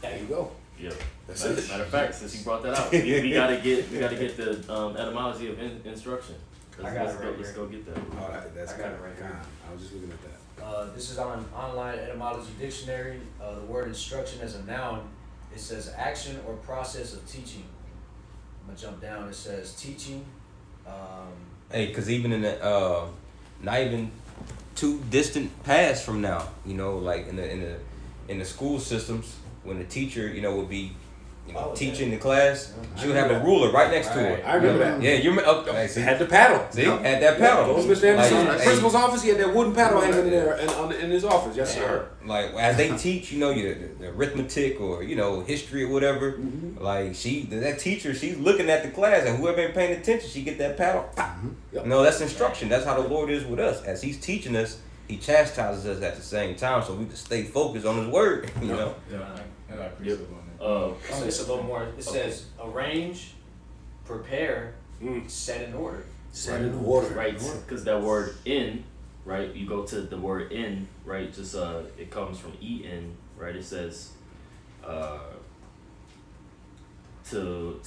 There you go. Yeah. That's Matter of fact, since you brought that out, we gotta get the etymology of instruction. I got it right Let's here. go get that. Oh, that's I got it right here. I was just looking at that. This is on online etymology dictionary. The word instruction as a noun, it says action or process of teaching. I'm gonna jump down. It says teaching. Hey, because even in the not even too distant past from now, you know, like in the school systems, when the teacher, you know, would be Oh, teaching yeah. the class, she would have a ruler right next to her. I remember that. Yeah, you remember? Okay, see, Had the paddle. see, had that paddle. Go to Mr. Anderson's Like, principal's office. He had that wooden paddle hanging in there in his office. Yes, sir. Like as they teach, the arithmetic or history or whatever. Like that teacher, she's looking at the class, and whoever ain't paying attention, she get that paddle. Yep. No, that's instruction. That's how the Lord is with us. As He's teaching us, He chastises us at the same time, so we can stay focused on His word. You know. Yeah, I got precept on that. It's a little more. It says arrange, prepare, set in order. Set in order. Right, because that word in, right? You go to the word in, right? Just it comes from en, right? It says, to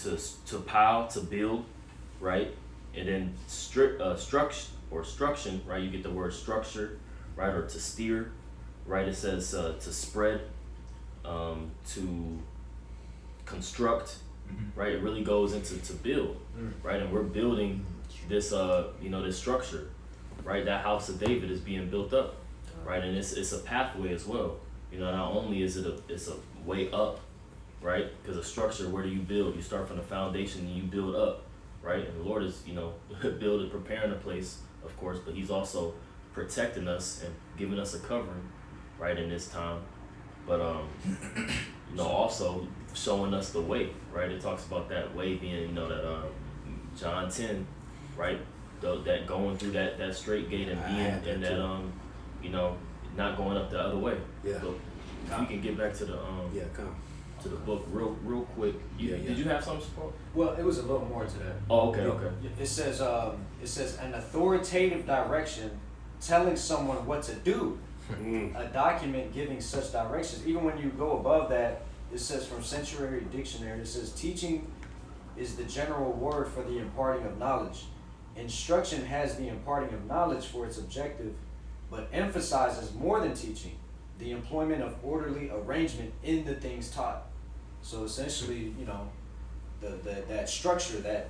pile, to build, right? And then struction, right? You get the word structure, right? Or to steer, right? It says to spread, to construct, right? It really goes into to build, right? And we're building this this structure, right? That house of David is being built up, right? And it's a pathway as well. Not only is it's a way up, right? Because a structure, where do you build? You start from the foundation and you build up, right? And the Lord is preparing a place, of course, but He's also protecting us and giving us a covering, right, in this time. But also showing us the way, right? It talks about that way being, that John 10, right? That going through that straight gate and being in that not going up the other way. Yeah. So if we can get back to the come. to the book real quick. Did you have something, Support? Well, it was a little more to that. Oh, okay. It says an authoritative direction telling someone what to do. A document giving such directions. Even when you go above that, it says from Century Dictionary, it says teaching is the general word for the imparting of knowledge. Instruction has the imparting of knowledge for its objective, but emphasizes more than teaching, the employment of orderly arrangement in the things taught. So essentially, that structure, that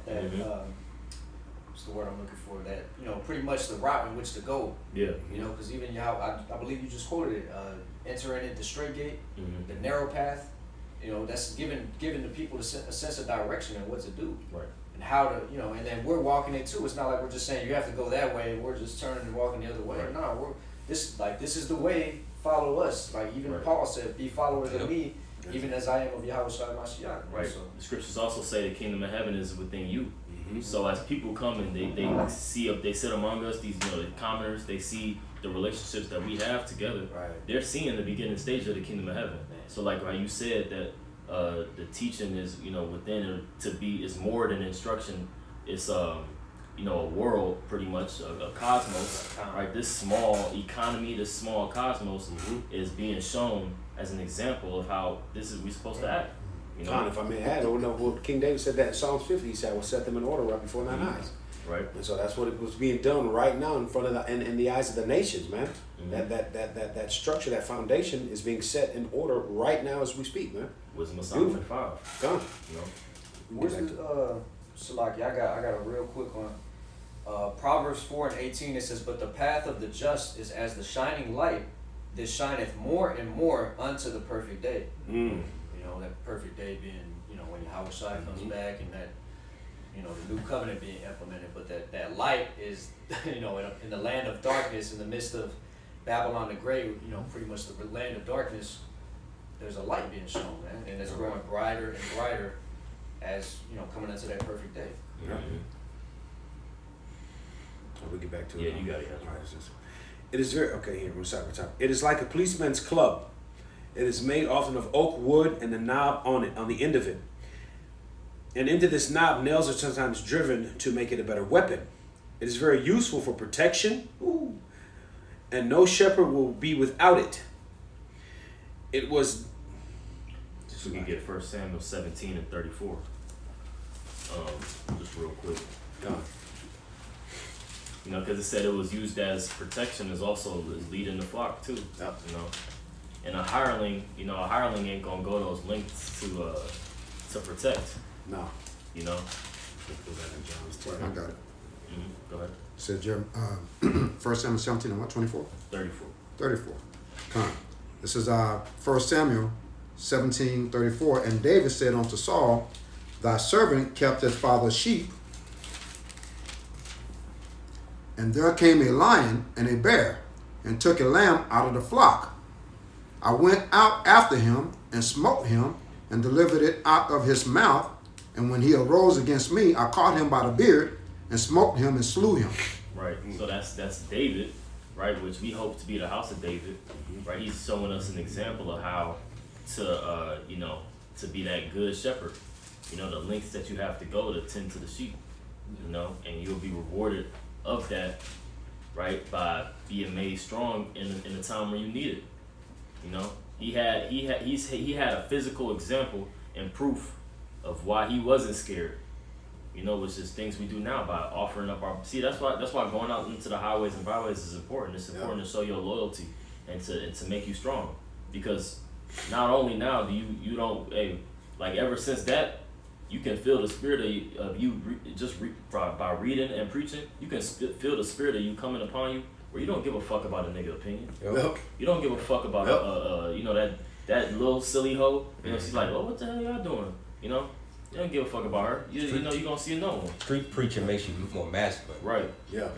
what's the word I'm looking for? That pretty much the route in which to go. Yeah. Because even I believe you just quoted it. Entering at the straight gate, the narrow path. That's giving the people a sense of direction and what to do. Right. And how to, and then we're walking it too. It's not like we're just saying you have to go that way and we're just turning and walking the other way. Right. No, this is the way. Follow us. Like even Right. Paul said, "Be followers of me, even as I am of Yahweh Shai Mashiach." Right. So, The scriptures also say the kingdom of heaven is within you. So as people come and they sit among us, these the commoners, they see the relationships that we have together. right. They're seeing the beginning stage of the kingdom of heaven. So like how you said that the teaching is within it is more than instruction. It's a world, pretty much a cosmos, right? This small economy, this small cosmos is being shown as an example of how we're supposed to act. Con, if I may add, King David said that in Psalms 50. He said, "I will set them in order right before thine eyes." Right. And so that's what it was being done right now in front of in the eyes of the nations, man. That structure, that foundation is being set in order right now as we speak, man. Wisdom of Solomon 5. Come. Where's the Salaki? I got a real quick one. Proverbs 4:18. It says, "But the path of the just is as the shining light that shineth more and more unto the perfect day." That perfect day being, when Yahweh Shai comes back and that, the new covenant being implemented. But that light is, in the land of darkness, in the midst of Babylon the Great, pretty much the land of darkness, there's a light being shown, man. And it's growing brighter and brighter as, coming into that perfect day. Yeah. We'll get back to it. Yeah, you got it. All right, it is very here. We're top. It is like a policeman's club. It is made often of oak wood and the knob on the end of it. And into this knob, nails are sometimes driven to make it a better weapon. It is very useful for protection, and no shepherd will be without it. It was. So we can get 1 Samuel 17 and 34. Just real quick. Because it said it was used as protection, as also as leading the flock too. Yep. And a hireling ain't gonna go those lengths to protect. No. I got it. Go ahead. Said 1 Samuel 17 and what, 24? 34. 34. Come. This is 1 Samuel 17:34, and David said unto Saul, thy servant kept his father's sheep, and there came a lion and a bear, and took a lamb out of the flock. I went out after him, and smote him, and delivered it out of his mouth. And when he arose against me, I caught him by the beard, and smote him, and slew him. Right. So that's David, right? Which we hope to be the house of David, right? He's showing us an example of how to, to be that good shepherd. You know, the lengths that you have to go to tend to the sheep, you know, and you'll be rewarded of that, right? By being made strong in the time where you need it. You know, he had a physical example and proof of why he wasn't scared. You know, which is things we do now by offering up our. See, that's why going out into the highways and byways is important. It's important to show your loyalty and to make you strong, because not only now do you don't like ever since that you can feel the spirit of you by reading and preaching. You can feel the spirit of you coming upon you, where you don't give a fuck about a nigga opinion. Yep. You don't give a fuck about that little silly hoe. You know, she's like, oh, what the hell y'all doing? You know. You don't give a fuck about her. You know you're gonna see no one. Street preaching makes you more masculine. Right. Yeah.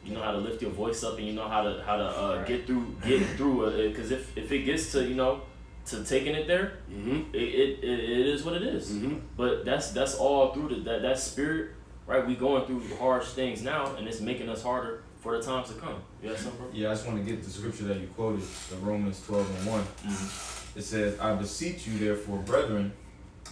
You know how to lift your voice up, and you know how to get through because if it gets to to taking it there, it is what it is. But that's all through that spirit, right? We going through harsh things now, and it's making us harder for the times to come. You got something, bro? Yeah, I just want to get the scripture that you quoted, the Romans 12:1. It says, I beseech you therefore, brethren,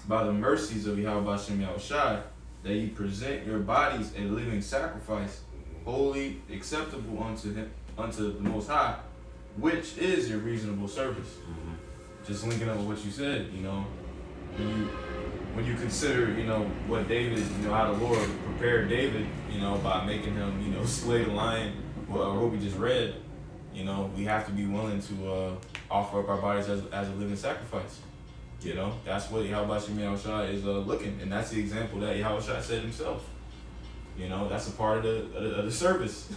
by the mercies of Yahweh Shem Yahushai, that ye present your bodies a living sacrifice, holy, acceptable unto him, unto the Most High, which is your reasonable service. Just linking up with what you said, when you consider, what David, how the Lord prepared David, by making him, slay the lion, or what we just read, we have to be willing to offer up our bodies as a living sacrifice. That's what Yahweh Shem Yahushua is looking, and that's the example that Yahushua said himself. That's a part of the service.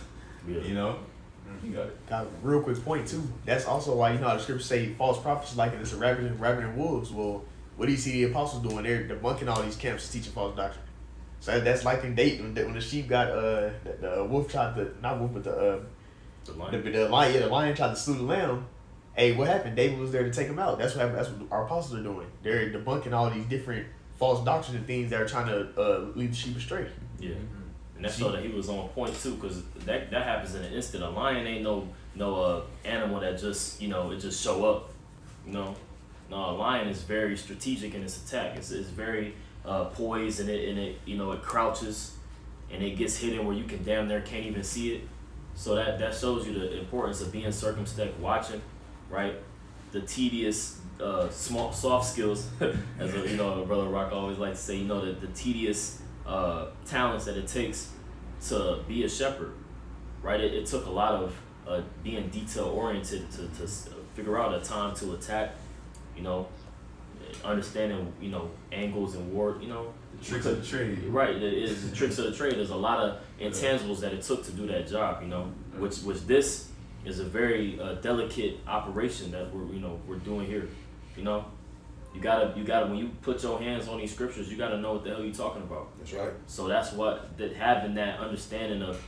Yeah. You got it. Got a real quick point too. That's also why how the scriptures say false prophets like it's a ravening wolves. Well, what do you see the apostles doing? They're debunking all these camps teaching false doctrine. So that's like in Dayton when the sheep got the wolf tried to not wolf but the lion. The lion tried to slew the lamb. Hey, what happened? David was there to take him out. That's what happened. That's what our apostles are doing. They're debunking all these different false doctrines and things that are trying to lead the sheep astray. Yeah, and that's so that he was on point too, because that happens in an instant. A lion ain't no animal that just it just show up. No, a lion is very strategic in its attack. It's very poised, and it crouches, and it gets hidden where you can damn near can't even see it. So that shows you the importance of being circumspect, watching. Right, the tedious, soft skills, as Brother Rock always likes to say. The tedious talents that it takes to be a shepherd. Right, it took a lot of being detail oriented to figure out a time to attack. Understanding angles and ward. The tricks of the trade. Right, it is the tricks of the trade. There's a lot of intangibles that it took to do that job. Which this is a very delicate operation that we're doing here. You gotta when you put your hands on these scriptures, you gotta know what the hell you're talking about. That's right. So that's what having that understanding of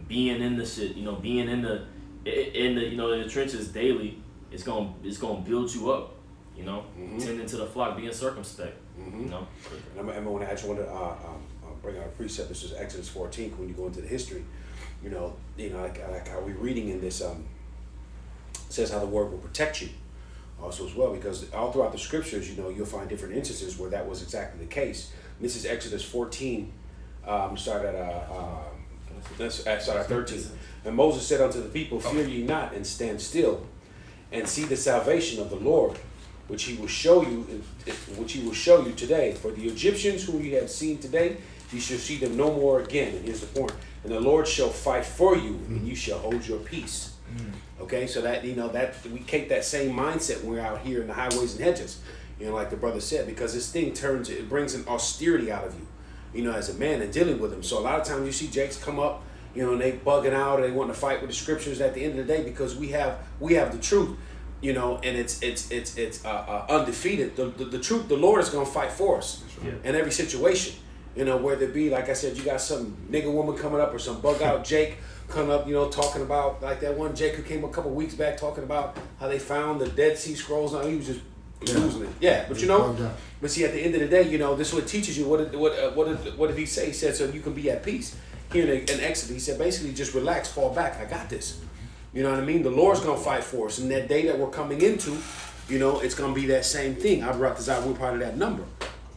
being in the shit, being in the trenches daily, it's gonna build you up. Tending to the flock, being circumspect. And I actually want to bring out a precept. This is Exodus 14 when you go into the history. Like how we're reading in this, says how the word will protect you also as well, because all throughout the scriptures, you'll find different instances where that was exactly the case. And this is Exodus 14, start at 13. And Moses said unto the people, fear ye not, and stand still, and see the salvation of the Lord, which he will show you today. For the Egyptians whom you have seen today, you shall see them no more again. And here's the point. And the Lord shall fight for you, and you shall hold your peace. Okay, so that that we take that same mindset when we're out here in the highways and hedges, like the brother said, because this thing it brings an austerity out of you, as a man and dealing with them. So a lot of times you see Jakes come up, and they bugging out, or they want to fight with the scriptures at the end of the day, because we have the truth. you know, and it's undefeated. The truth, the Lord is gonna fight for us in every situation. You know, whether it be, like I said, you got some nigga woman coming up or some bug out Jake coming up, you know, talking about, like that one Jake who came a couple weeks back talking about how they found the Dead Sea Scrolls. Now he was just losing it. Yeah, but you know, but see, at the end of the day, you know, this is what teaches you. What did he say? He said, so you can be at peace. Here in Exodus, he said, basically, just relax, fall back. I got this. You know what I mean? The Lord's gonna fight for us, and that day that we're coming into, you know, it's gonna be that same thing. We're part of that number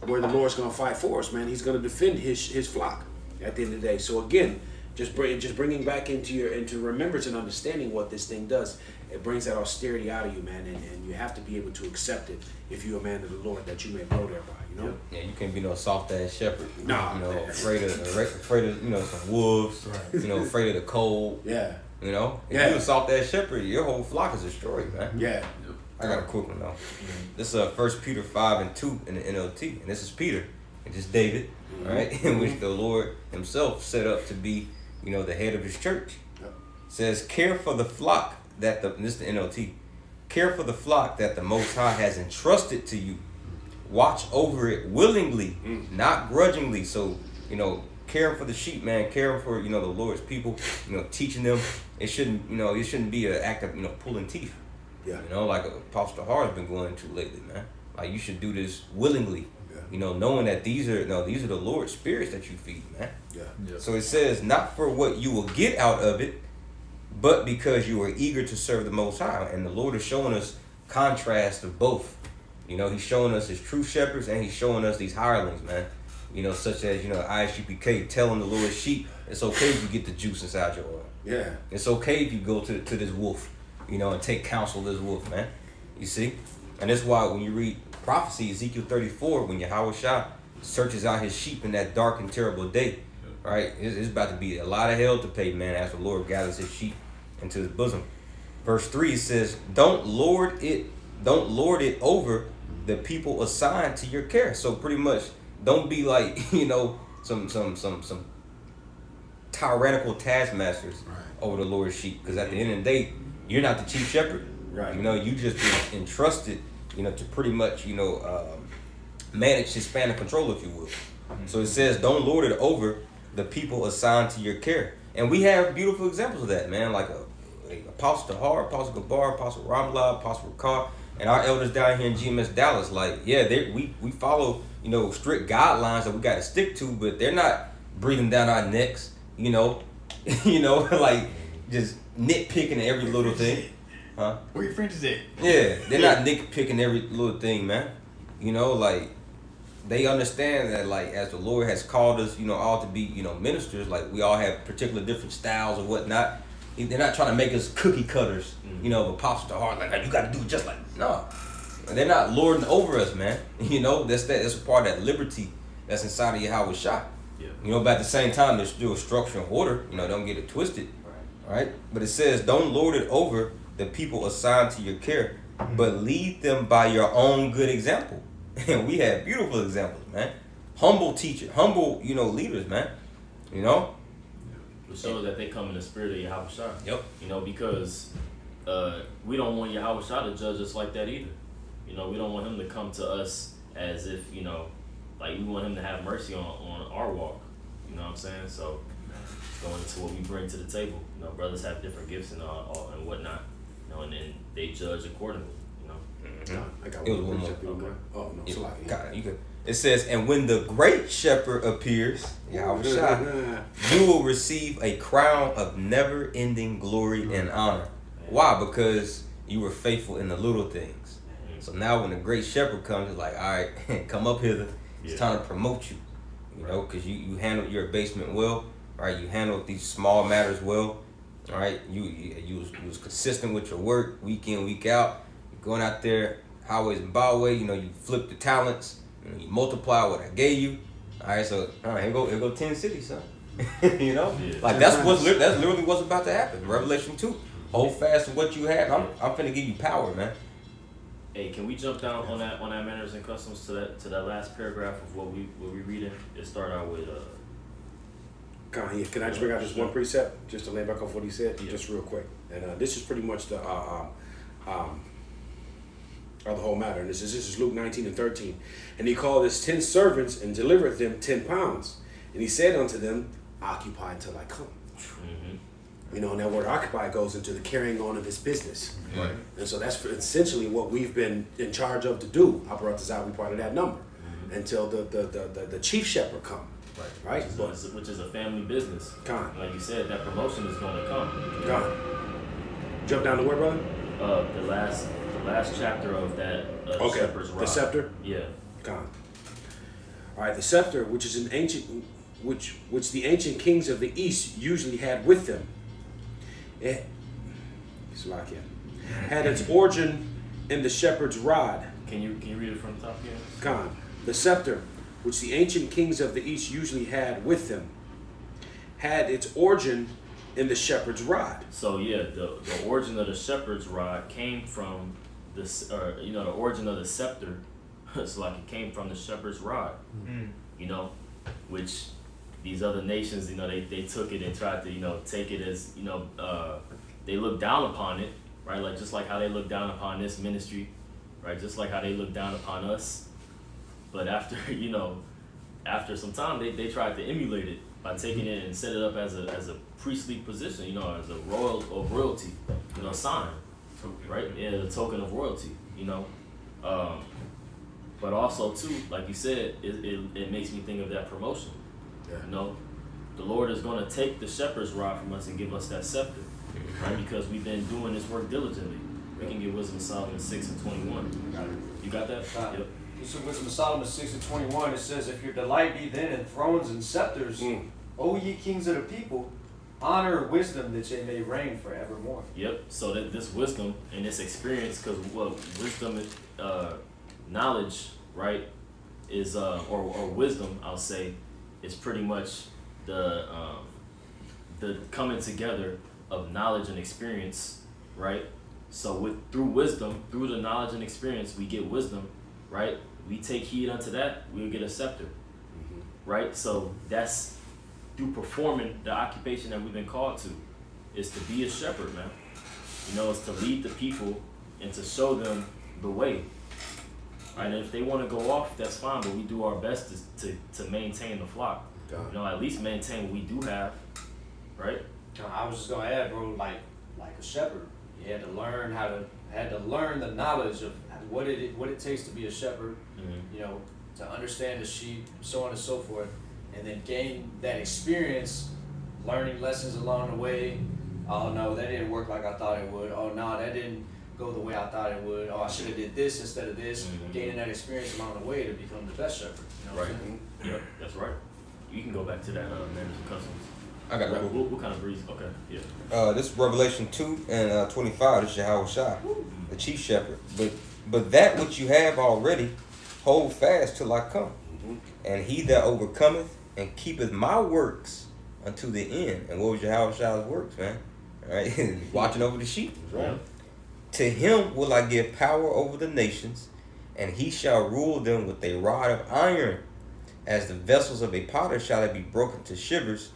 where the Lord's gonna fight for us, man. He's gonna defend his flock at the end of the day. So again, just bringing back into remembrance and understanding what this thing does. It brings that austerity out of you, man, and you have to be able to accept it if you're a man of the Lord, that you may grow thereby. You know? Yeah, you can't be no soft ass shepherd. Nah, you know, man. afraid of you know, some wolves. You know, afraid of the cold. Yeah. You know, if Yeah. you're a soft ass shepherd, your whole flock is destroyed, man. Yeah. I got a quick one though. This is 1 Peter 5:2 in the NLT, and this is Peter, and this is David, right? In which the Lord Himself set up to be, you know, the head of His church. Yep. Says, care for the flock that this is the NLT. Care for the flock that the Most High has entrusted to you. Watch over it willingly, not grudgingly. So, you know, caring for the sheep, man, caring for, you know, the Lord's people, you know, teaching them. It shouldn't be an act of, you know, pulling teeth. Yeah. You know, like Apostle Har's been going into lately, man. Like, you should do this willingly. Yeah. You know, knowing that these are the Lord's spirits that you feed, man. Yeah. So it says, not for what you will get out of it, but because you are eager to serve the Most High. And the Lord is showing us contrast of both. You know, He's showing us His true shepherds, and He's showing us these hirelings, man. You know, such as, you know, ISUPK telling the Lord's sheep, it's okay if you get the juice inside your oil. Yeah. It's okay if you go to this wolf, you know, and take counsel of this wolf, man. You see? And that's why when you read prophecy, Ezekiel 34, when Yahweh Shah searches out His sheep in that dark and terrible day, right? It's about to be a lot of hell to pay, man, as the Lord gathers His sheep into His bosom. Verse 3 says, don't lord it over the people assigned to your care. So pretty much, don't be like, you know, some tyrannical taskmasters over the Lord's sheep. Because at the end of the day, you're not the chief shepherd. Right. You know, you just been entrusted, you know, to pretty much, you know, manage His span of control, if you will. So it says, don't lord it over the people assigned to your care. And we have beautiful examples of that, man, like Apostle Tahar, Apostle Gabar, Apostle Ramla, Apostle Ricard, and our elders down here in GMS Dallas. Like, yeah, we follow, you know, strict guidelines that we got to stick to, but they're not breathing down our necks, you know, like just nitpicking every little thing. Huh? Where your friends is at? Yeah, they're not nitpicking every little thing, man. You know, like, they understand that, like, as the Lord has called us, you know, all to be, you know, ministers, like, we all have particular different styles or whatnot. They're not trying to make us cookie cutters, you know, of Apostle to heart, like, you got to do it just like, no. They're not lording over us, man. You know, that's a part of that liberty that's inside of Yahweh Shah. Yeah. You know, but at the same time, there's still a structure and order. You know, don't get it twisted. Right? But it says, don't lord it over the people assigned to your care, but lead them by your own good example. And we have beautiful examples, man. Humble teachers, humble, you know, leaders, man. You know? It shows that they come in the spirit of Yahweh Shah. Yep. You know, because we don't want Yahweh Shah to judge us like that either. You know, we don't want Him to come to us as if, you know, like we want Him to have mercy on our walk. You know what I'm saying? So going into what we bring to the table. You know, brothers have different gifts and all and whatnot. You know, and then they judge accordingly. You know. I got It was one one more. more. Oh no, it's like God, you could. It says, and when the great shepherd appears, Yahweh Shah, you will receive a crown of never-ending glory and honor. Why? Because you were faithful in the little things. So now when the great shepherd comes, it's like, all right, come up hither. It's time to promote you. You know, because you handled your abasement well, right? You handled these small matters well, all right? You was consistent with your work, week in, week out. You're going out there, highways and byways, you know, you flip the talents. You multiply what I gave you. All right, so all right, here go 10 cities, son. You know, like that's literally what's about to happen. Revelation 2. Hold fast to what you have. I'm finna give you power, man. Hey, can we jump down on that manners and customs to that last paragraph of what we reading? It start out with Can I just bring out just one precept just to lay back off what he said, just real quick? And this is pretty much the are the whole matter. And this is Luke 19 and 13. And he called his 10 servants and delivered them 10 pounds. And he said unto them, occupy until I come. You know, and that word occupy goes into the carrying on of his business. Right. And so that's essentially what we've been in charge of to do. I brought this out, we part of that number. Until the chief shepherd come. Right? Which is a family business. Con. Like you said, that promotion is going to come. Con. Jump down to where, brother? The last chapter of that Shepherd's Rod. The scepter? Yeah. Con. All right, the scepter, which is an ancient, which the ancient kings of the East usually had with them, had its origin in the shepherd's rod. Can you read it from the top again? Con. The scepter, which the ancient kings of the East usually had with them, had its origin in the shepherd's rod. So yeah, the origin of the shepherd's rod came from this, the origin of the scepter. It's like it came from the shepherd's rod. You know, which these other nations, they took it and tried to, take it as, they looked down upon it, right? Like just like how they look down upon this ministry, right? Just like how they look down upon us. But after, after some time, they tried to emulate it by taking it and set it up as a priestly position, as a royalty, sign, right? Yeah, a token of royalty, But also too, like you said, it makes me think of that promotion. Yeah. The Lord is going to take the shepherd's rod from us and give us that scepter, right? Because we've been doing this work diligently. We can get Wisdom of Solomon 6 and 21. You got that? Yep. So Wisdom of Solomon 6 and 21, it says, if your delight be then in thrones and scepters, O ye kings of the people, honor wisdom that ye may reign forevermore. Yep. So that this wisdom and this experience, because what wisdom is, knowledge, right, is or wisdom, I'll say, is pretty much the coming together of knowledge and experience, right? So through wisdom, through the knowledge and experience, we get wisdom, right? We take heed unto that, we'll get a scepter, right? So that's through performing the occupation that we've been called to, is to be a shepherd, man. It's to lead the people and to show them the way. Right? And if they want to go off, that's fine, but we do our best to maintain the flock. At least maintain what we do have, right? I was just gonna add, bro, like a shepherd, you had to learn the knowledge of what it takes to be a shepherd, to understand the sheep, so on and so forth, and then gain that experience, learning lessons along the way. Oh no, that didn't work like I thought it would. Oh no, that didn't go the way I thought it would. Oh, I should have did this instead of this. Gaining that experience along the way to become the best shepherd. Right. Yep, that's right. You can go back to that manners and customs. I got it. What kind of breeze? Okay, yeah. This is Revelation 2 and 25. This is Yahweh Shai, the chief shepherd. But that which you have already, hold fast till I come. And he that overcometh and keepeth my works unto the end. And what was Yahweh Shai's works, man? All right, watching over the sheep. Right. To him will I give power over the nations, and he shall rule them with a rod of iron. As the vessels of a potter shall they be broken to shivers,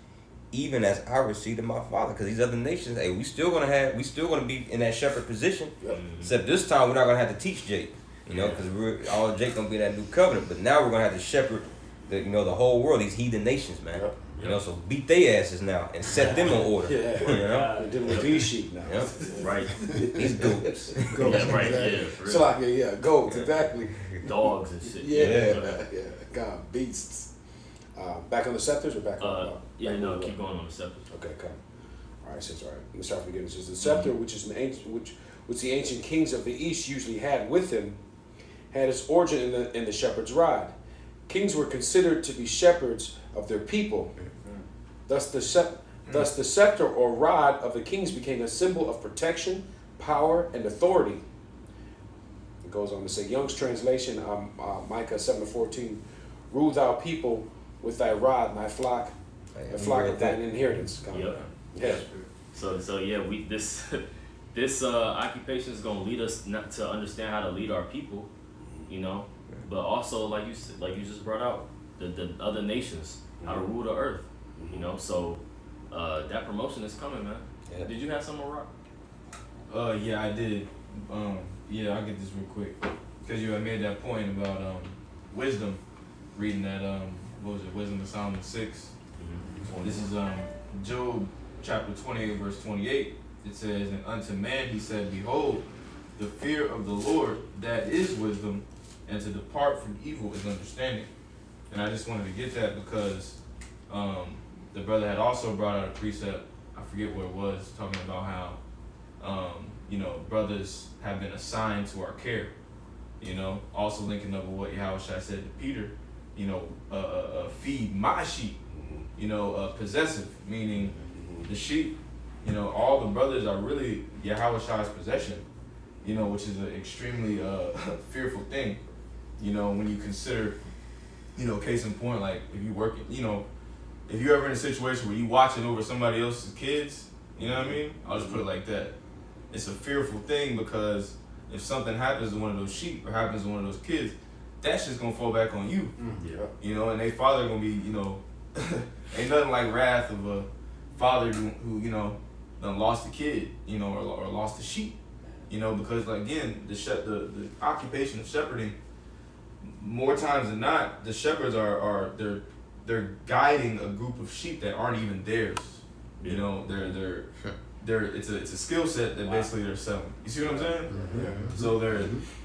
even as I received of my Father. Because these other nations, hey, we still gonna be in that shepherd position. Yep. Except this time we're not gonna have to teach Jake, because all Jake gonna be in that new covenant. But now we're gonna have to shepherd the whole world, these heathen nations, man. Yep. So beat their asses now and set them in order. They're dealing with these sheep now. Yep. Right. These goats. Yeah, right. Yeah. So like, goats, exactly. Dogs and shit. Yeah. God, beasts. Back on the scepters or back on? Keep going on the scepters. Okay, come. All right, since Let me start from the beginning. It says the scepter, which is which the ancient kings of the East usually had with them, had its origin in the shepherd's rod. Kings were considered to be shepherds of their people. Thus the scepter or rod of the kings became a symbol of protection, power, and authority. It goes on to say, Young's translation, Micah 7:14, rule thou people with thy rod and thy flock, the flock of thine inheritance. Yep. Yeah. So yeah, this occupation is gonna lead us not to understand how to lead our people, but also like you just brought out the other nations, how to rule the earth, So that promotion is coming, man. Yeah. Did you have some more, Rock? Yeah, I did. Yeah, I'll get this real quick. Because you had made that point about wisdom. Reading that, what was it, Wisdom of Solomon 6. This is Job chapter 28, verse 28. It says, and unto man he said, behold, the fear of the Lord, that is wisdom, and to depart from evil is understanding. And I just wanted to get that because the brother had also brought out a precept, I forget what it was, talking about how, brothers have been assigned to our care. Also linking up with what Yahushua said to Peter, feed my sheep, possessive, meaning the sheep, all the brothers are really Yahushua's possession, which is an extremely fearful thing, when you consider, case in point, like if you work, if you're ever in a situation where you watching over somebody else's kids, you know what I mean? I'll just put it like that. It's a fearful thing because if something happens to one of those sheep or happens to one of those kids, that's just gonna fall back on you. Yeah. And they father gonna be, ain't nothing like wrath of a father who done lost a kid, or lost a sheep, because like, again, the occupation of shepherding, more times than not, the shepherds are they're guiding a group of sheep that aren't even theirs. It's a skill set that basically they're selling. You see what I'm saying? Yeah. So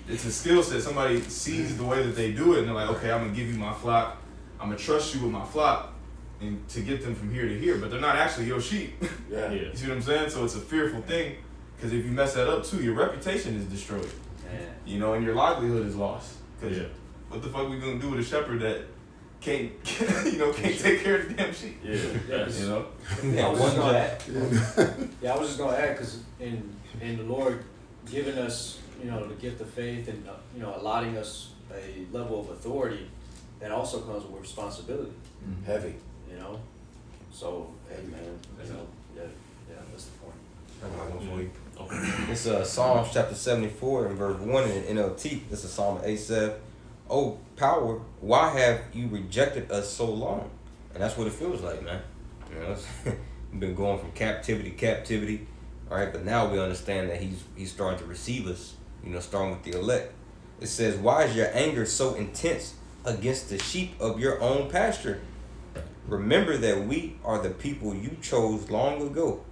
it's a skill set. Somebody sees the way that they do it, and they're like, okay, I'm gonna give you my flock. I'm gonna trust you with my flock, and to get them from here to here. But they're not actually your sheep. Yeah. You see what I'm saying? So it's a fearful thing, because if you mess that up too, your reputation is destroyed. And your livelihood is lost. Because what the fuck we gonna do with a shepherd that can't take care of the damn sheep? Yeah. I was just gonna add, because in the Lord giving us, the gift of faith and allotting us a level of authority, that also comes with responsibility. Heavy. So hey man, that's the point. I got one for you. It's Psalms chapter 74 and verse 1 in the NLT. This is Psalm Asaph. Oh, power, why have you rejected us so long? And that's what it feels like, man. We've been going from captivity to captivity, all right? But now we understand that he's starting to receive us, starting with the elect. It says, why is your anger so intense against the sheep of your own pasture? Remember that we are the people you chose long ago,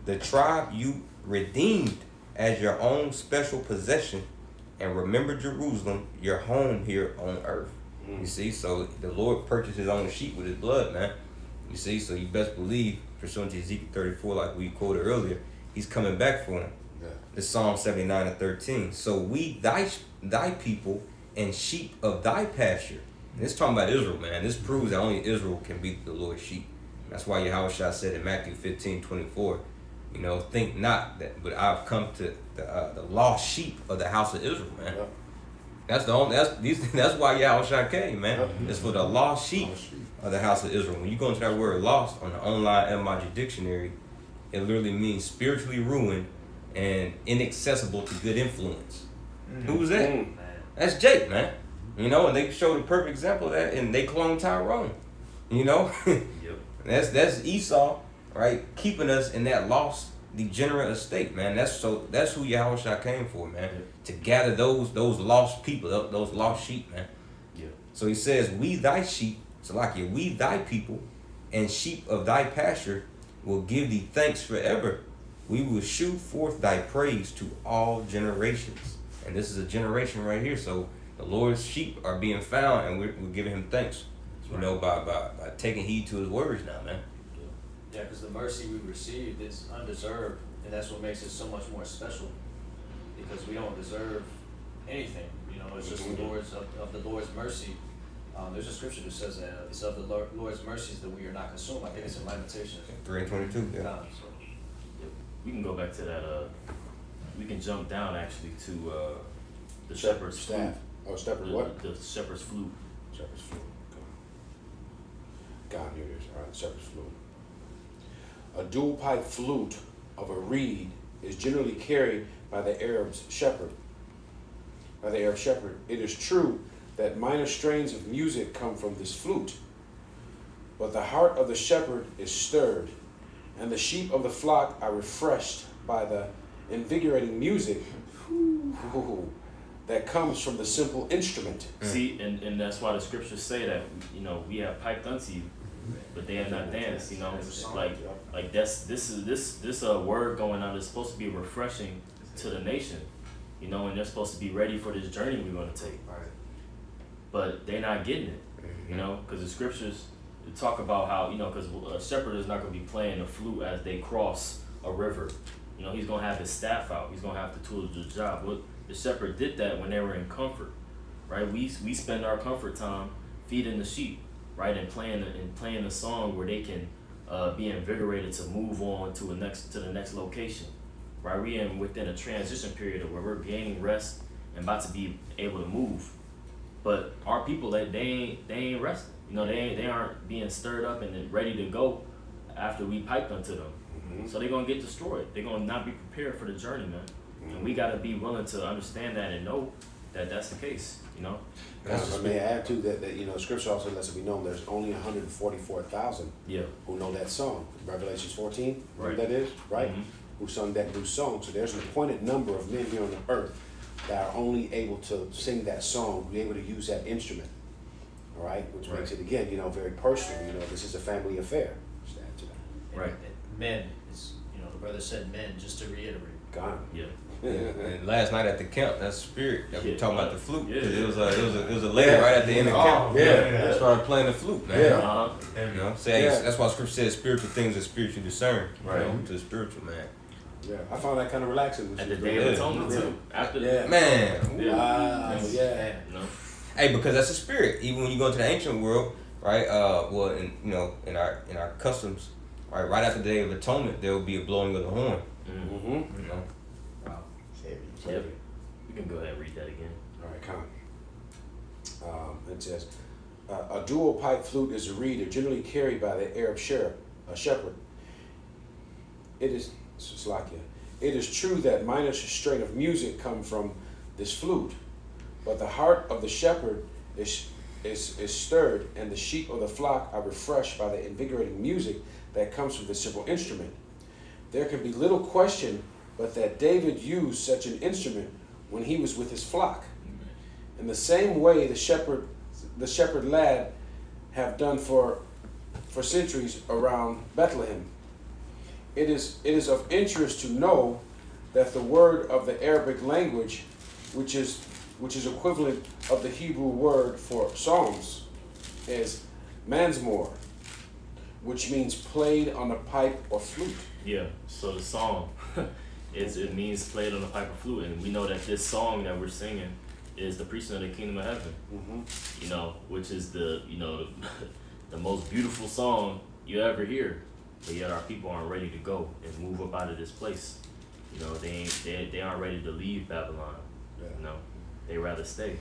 the tribe you redeemed as your own special possession, and remember Jerusalem, your home here on earth. You see, so the Lord purchased his own sheep with his blood, man. You see, so you best believe, pursuant to Ezekiel 34, like we quoted earlier, he's coming back for them. Yeah. It's Psalm 79 and 13. So we, thy people, and sheep of thy pasture. And it's talking about Israel, man. This proves that only Israel can be the Lord's sheep. That's why Yahushua said in Matthew 15:24, think not that, but I've come to the lost sheep of the house of Israel, man. Yeah. That's why Yahushua came, man. It's for the lost sheep of the house of Israel. When you go into that word lost on the online Etymology Dictionary, it literally means spiritually ruined and inaccessible to good influence. Who was that? That's Jake, man. And they showed a perfect example of that, and they cloned Tyrone. That's Esau, right? Keeping us in that lost, degenerate estate, man. That's who Yahushua came for, man. To gather those lost people, those lost sheep, man. Yeah. So he says, we thy sheep, Salakia, we thy people, and sheep of thy pasture will give thee thanks forever. We will shew forth thy praise to all generations. And this is a generation right here. So the Lord's sheep are being found, and we're giving him thanks, by taking heed to his words now, man. Yeah, because the mercy we received is undeserved, and that's what makes it so much more special. Because we don't deserve anything, it's just the Lord's of the Lord's mercy. There's a scripture that says that it's of the Lord's mercies that we are not consumed. I think it's in Lamentations. 3:22. Yeah. So, We can go back to that. We can jump down actually to the shepherd's Staff. flute. Oh, shepherd what? The shepherd's flute. Shepherd's flute. Okay. God, here it is. All right, shepherd's flute. A dual pipe flute of a reed is generally carried by the Arab shepherd. It is true that minor strains of music come from this flute, but the heart of the shepherd is stirred, and the sheep of the flock are refreshed by the invigorating music Ooh, that comes from the simple instrument. See, and that's why the scriptures say that, you know, we have piped unto you, but they have not danced. You know, like this is a word going out that's supposed to be refreshing to the nation, you know, and they're supposed to be ready for this journey we're going to take. But they're not getting it, you know, because the scriptures talk about how, you know, because a shepherd is not going to be playing the flute as they cross a river. You know, he's going to have his staff out. He's going to have the tools to do the job. Well, the shepherd did that when they were in comfort, right? We spend our comfort time feeding the sheep, right, and playing the song where they can be invigorated to move on to the next location, right? We within a transition period of where we're gaining rest and about to be able to move. But our people, they ain't resting. You know, they aren't being stirred up and then ready to go after we pipe unto them. So they're gonna get destroyed. They're gonna not be prepared for the journey, man. And we gotta be willing to understand that and know that that's the case. You know. I may add to that you know, Scripture also lets it be known there's only 144,000 who know that song. Revelations 14, right? That is right. Who sung that new song? So there's an appointed number of men here on the earth that are only able to sing that song, be able to use that instrument. All right, which makes it again, you know, very personal. You know, this is a family affair. Just add to that. Right. And men is, you know, the brother said men, just to reiterate. God. Yeah. And last night at the camp, that spirit that we were talking about the flute, Yeah. 'cause it was a lady right at the end of camp. Yeah. Started playing the flute, man. Yeah. You know, that's why Scripture says spiritual things are spiritually discerned. Right. You know, to the spiritual man. Yeah, I found that kind of relaxing. At the Day of Atonement too. After Yeah. Man. Yeah. Wow. Yeah. You know. Hey, because that's a spirit. Even when you go into the ancient world, right? Well, in our customs, right after the Day of Atonement, there will be a blowing of the horn. Mm-hmm. You know. Wow. Yep. You can go ahead and read that again. All right, it says, a dual pipe flute is a reed generally carried by the Arab shepherd. It is true that minor strain of music come from this flute, but the heart of the shepherd is stirred, and the sheep of the flock are refreshed by the invigorating music that comes from the simple instrument. There can be little question but that David used such an instrument when he was with his flock. In the same way the shepherd lad have done for centuries around Bethlehem. It is of interest to know that the word of the Arabic language, which is equivalent of the Hebrew word for psalms, is manzmor, which means played on a pipe or flute. Yeah. So the song, it means played on a pipe or flute, and we know that this song that we're singing is the preaching of the kingdom of heaven. Mm-hmm. You know, which is the the most beautiful song you ever hear. But yet our people aren't ready to go and move up out of this place. You know, they aren't ready to leave Babylon. Yeah. You know, they rather stay.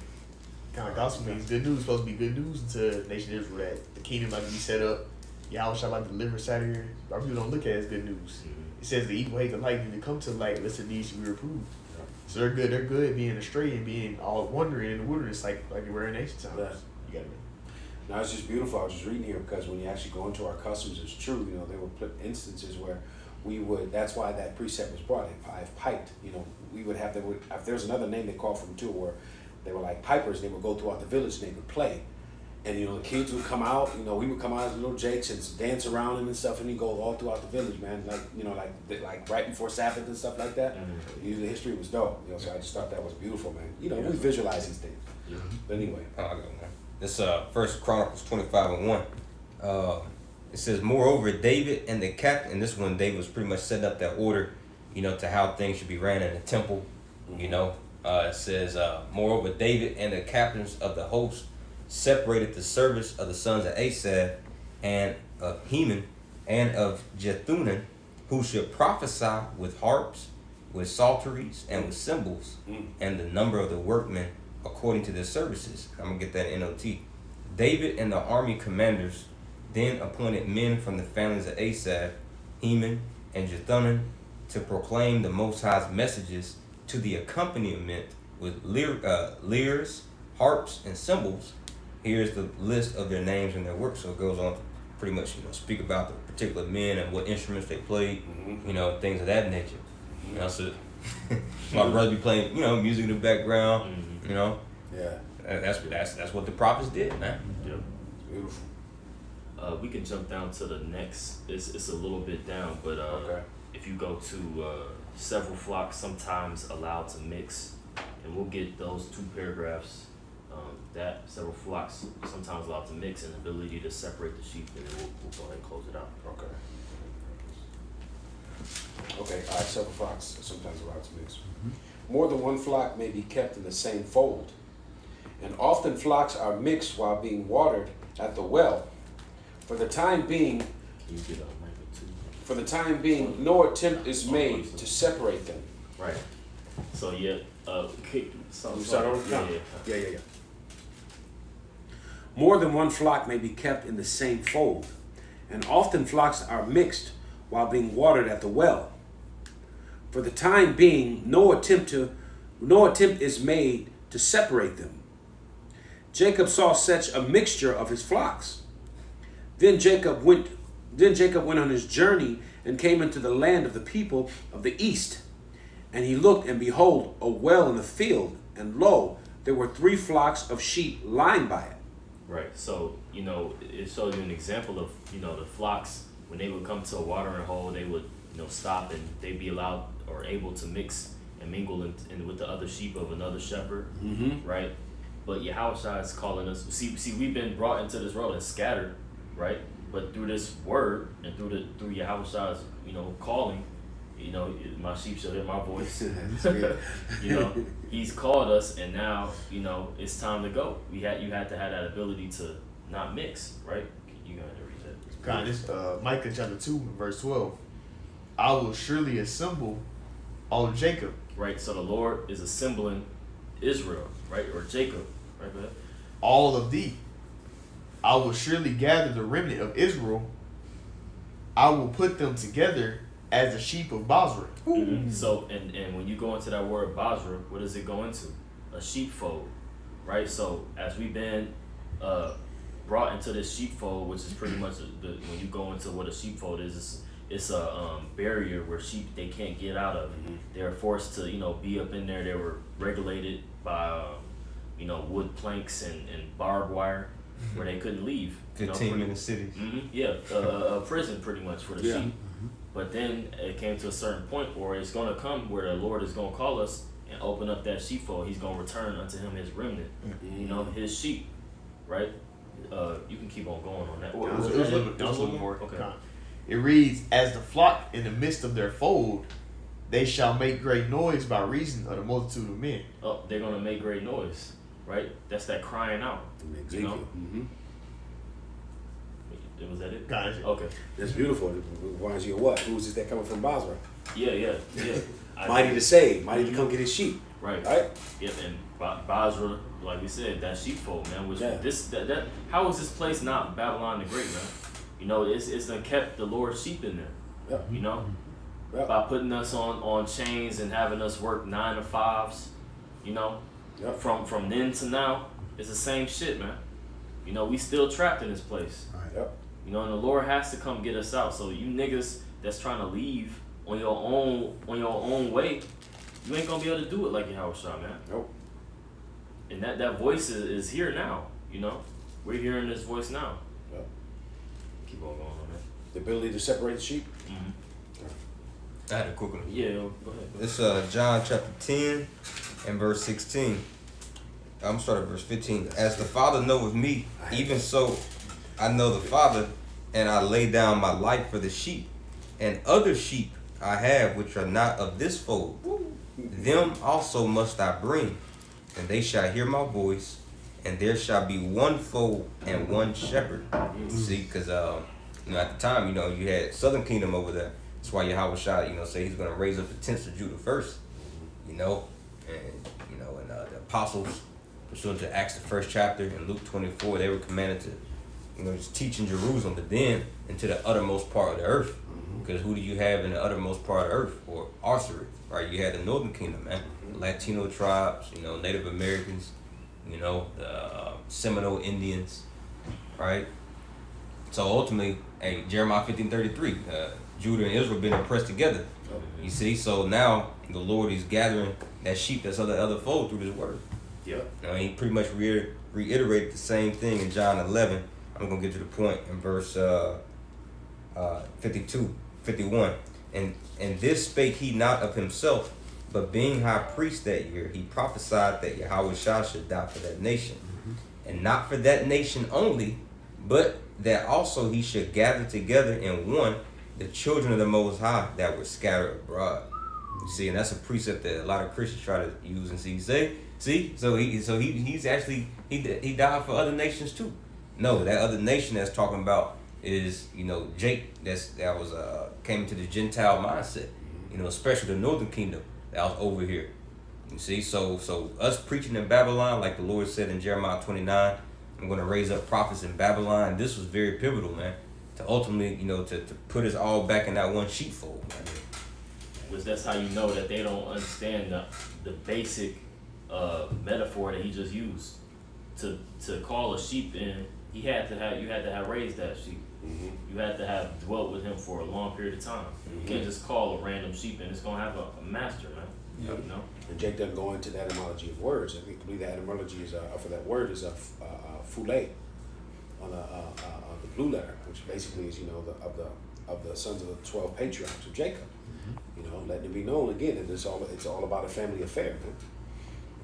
Kind of gospel means good news. Supposed to be good news to the nation of Israel that the kingdom about to be set up. Yahweh shall about to deliver us out of here. Our people don't look at it as good news. It says the evil hate the light and to come to the light lest it needs to be reproved. Yeah. So they're good. They're good being astray and being all wandering in the wilderness like they were in ancient times. Yeah. You got it. Now it's just beautiful. I was just reading here because when you actually go into our customs, it's true. You know, there were instances where we would. That's why that precept was brought. I've piped. You know, we would have. If there's another name they called from too, where they were like pipers. They would go throughout the village and they would play. And you know, the kids would come out. You know, we would come out as little jakes and dance around him and stuff. And he'd go all throughout the village, man. Like you know, like right before Sabbath and stuff like that. The history was dope. You know, so I just thought that was beautiful, man. You know, we visualize these things. But anyway. Oh, I got one. This First Chronicles 25:1. It says, moreover, David and the captain, and this one David was pretty much setting up that order, you know, to how things should be ran in the temple. You know, it says, moreover, David and the captains of the host separated the service of the sons of Asaph and of Heman and of Jethunan, who should prophesy with harps, with psalteries, and with cymbals, and the number of the workmen according to their services. I'm going to get that in NOT. David and the army commanders then appointed men from the families of Asaph, Heman, and Jethunan to proclaim the Most High's messages to the accompaniment with lyres, harps, and cymbals. Here's the list of their names and their work. So it goes on to pretty much, you know, speak about the particular men and what instruments they played, you know, things of that nature. You know, so My brother be playing, music in the background. Mhm. You know, Yeah. that's what the prophets did, man. Yep. Beautiful. We can jump down to the next. It's a little bit down, but Okay. if you go to several flocks sometimes allowed to mix, and we'll get those two paragraphs. That several flocks sometimes allowed to mix, and the ability to separate the sheep, and then we'll go ahead and close it out. Okay. Okay, all right, several flocks, sometimes allowed to mix. More than one flock may be kept in the same fold, and often flocks are mixed while being watered at the well. For the time being, You get a Micah 2. For the time being, no attempt is made to separate them. Right. So yeah, so, You start over? yeah. Yeah. More than one flock may be kept in the same fold, and often flocks are mixed while being watered at the well. For the time being, no attempt is made to separate them. Jacob saw such a mixture of his flocks. Then Jacob went on his journey and came into the land of the people of the east. And he looked, and behold, a well in the field, and lo, there were 3 flocks of sheep lying by it. Right. So, it shows you an example of, the flocks, when they would come to a watering hole, they would, stop, and they'd be allowed or able to mix and mingle in with the other sheep of another shepherd. Mm-hmm. Right. But Yahushua is calling us. See, we've been brought into this world and scattered, right? But through this word and through Yahushua's, calling, my sheep shall hear my voice. He's called us, and now, it's time to go. You had to have that ability to not mix, right? You gotta read that. God, this Micah chapter 2, verse 12. I will surely assemble all of Jacob. Right. So the Lord is assembling Israel, right, or Jacob, right? Go ahead. All of thee. I will surely gather the remnant of Israel. I will put them together as the sheep of Basra. Mm-hmm. So, and when you go into that word Basra, what does it go into? A sheepfold, right? So, as we've been brought into this sheepfold, which is pretty much when you go into what a sheepfold is, it's a barrier where sheep, they can't get out of. Mm-hmm. They're forced to, be up in there. They were regulated by, wood planks and barbed wire, where they couldn't leave. 15-minute cities. Mm-hmm. Yeah, a prison pretty much for the Yeah. sheep. But then it came to a certain point where it's going to come where the Lord is going to call us and open up that sheepfold. He's going to return unto him his remnant, his sheep, right? You can keep on going on that. It was a little more. Okay. It reads, as the flock in the midst of their fold, they shall make great noise by reason of the multitude of men. Oh, they're going to make great noise, right? That's that crying out. Ezekiel. Mm-hmm. Was that it? Guys, Okay. That's beautiful. It reminds you of what? Who's that coming from Basra? Yeah. Mighty to save, mighty to come get his sheep. Right. Right? Yep, and Basra, like we said, that sheepfold, man. Which Yeah. that how is this place not Babylon the Great, man? It's done kept the Lord's sheep in there. Yeah. Yeah. By putting us on chains and having us work 9 to 5s, Yeah. from then to now, it's the same shit, man. We still trapped in this place. Yep. And the Lord has to come get us out. So you niggas that's trying to leave on your own way, you ain't gonna be able to do it like Yahushua, man. Nope. And that voice is here now, We're hearing this voice now. Yep. Keep on going on that. The ability to separate the sheep. Mm-hmm. I had a quick one. Yeah, go ahead. It's John chapter 10 and verse 16. I'm starting at verse 15. As the Father knoweth me, even so I know the Father, and I lay down my life for the sheep. And other sheep I have which are not of this fold. Them also must I bring, and they shall hear my voice, and there shall be one fold and one shepherd. See, because at the time, you had Southern Kingdom over there. That's why Yahushua, say he's going to raise up the tents of Judah first, and the apostles, pursuant to Acts the 1st chapter and Luke 24, they were commanded to, just teach in Jerusalem, but then into the uttermost part of the earth. Because who do you have in the uttermost part of the earth? Or Arthur, right? You had the Northern Kingdom, man. Latino tribes, Native Americans, the Seminole Indians, right? So ultimately, Hey, Jeremiah 15:33. Judah and Israel been oppressed together. You see, so now the Lord is gathering that sheep that's of the other fold through this word. Yep. He pretty much reiterated the same thing in John 11. I'm gonna get to the point in verse 51. And this spake he not of himself, but being high priest that year, he prophesied that Yahweh should die for that nation, and not for that nation only, but that also he should gather together in one the children of the Most High that were scattered abroad. You see, and that's a precept that a lot of Christians try to use and see. So he's actually he died for other nations too. No, that other nation that's talking about is Jake that was came into the Gentile mindset. Especially the northern kingdom that was over here. You see, so us preaching in Babylon, like the Lord said in Jeremiah 29, I'm going to raise up prophets in Babylon. This was very pivotal, man, to ultimately, to put us all back in that one sheepfold, man. Which that's how you know that they don't understand the basic metaphor that he just used. To call a sheep in, you had to have raised that sheep. You had to have dwelt with him for a long period of time. You can't just call a random sheep in. It's gonna have a master, man. Yep. You know. And Jake doesn't go into the etymology of words. I believe the etymology is for that word is fule on the blue letter, which basically is of the sons of the 12 patriarchs of Jacob. Letting it be known again that it's all about a family affair, man.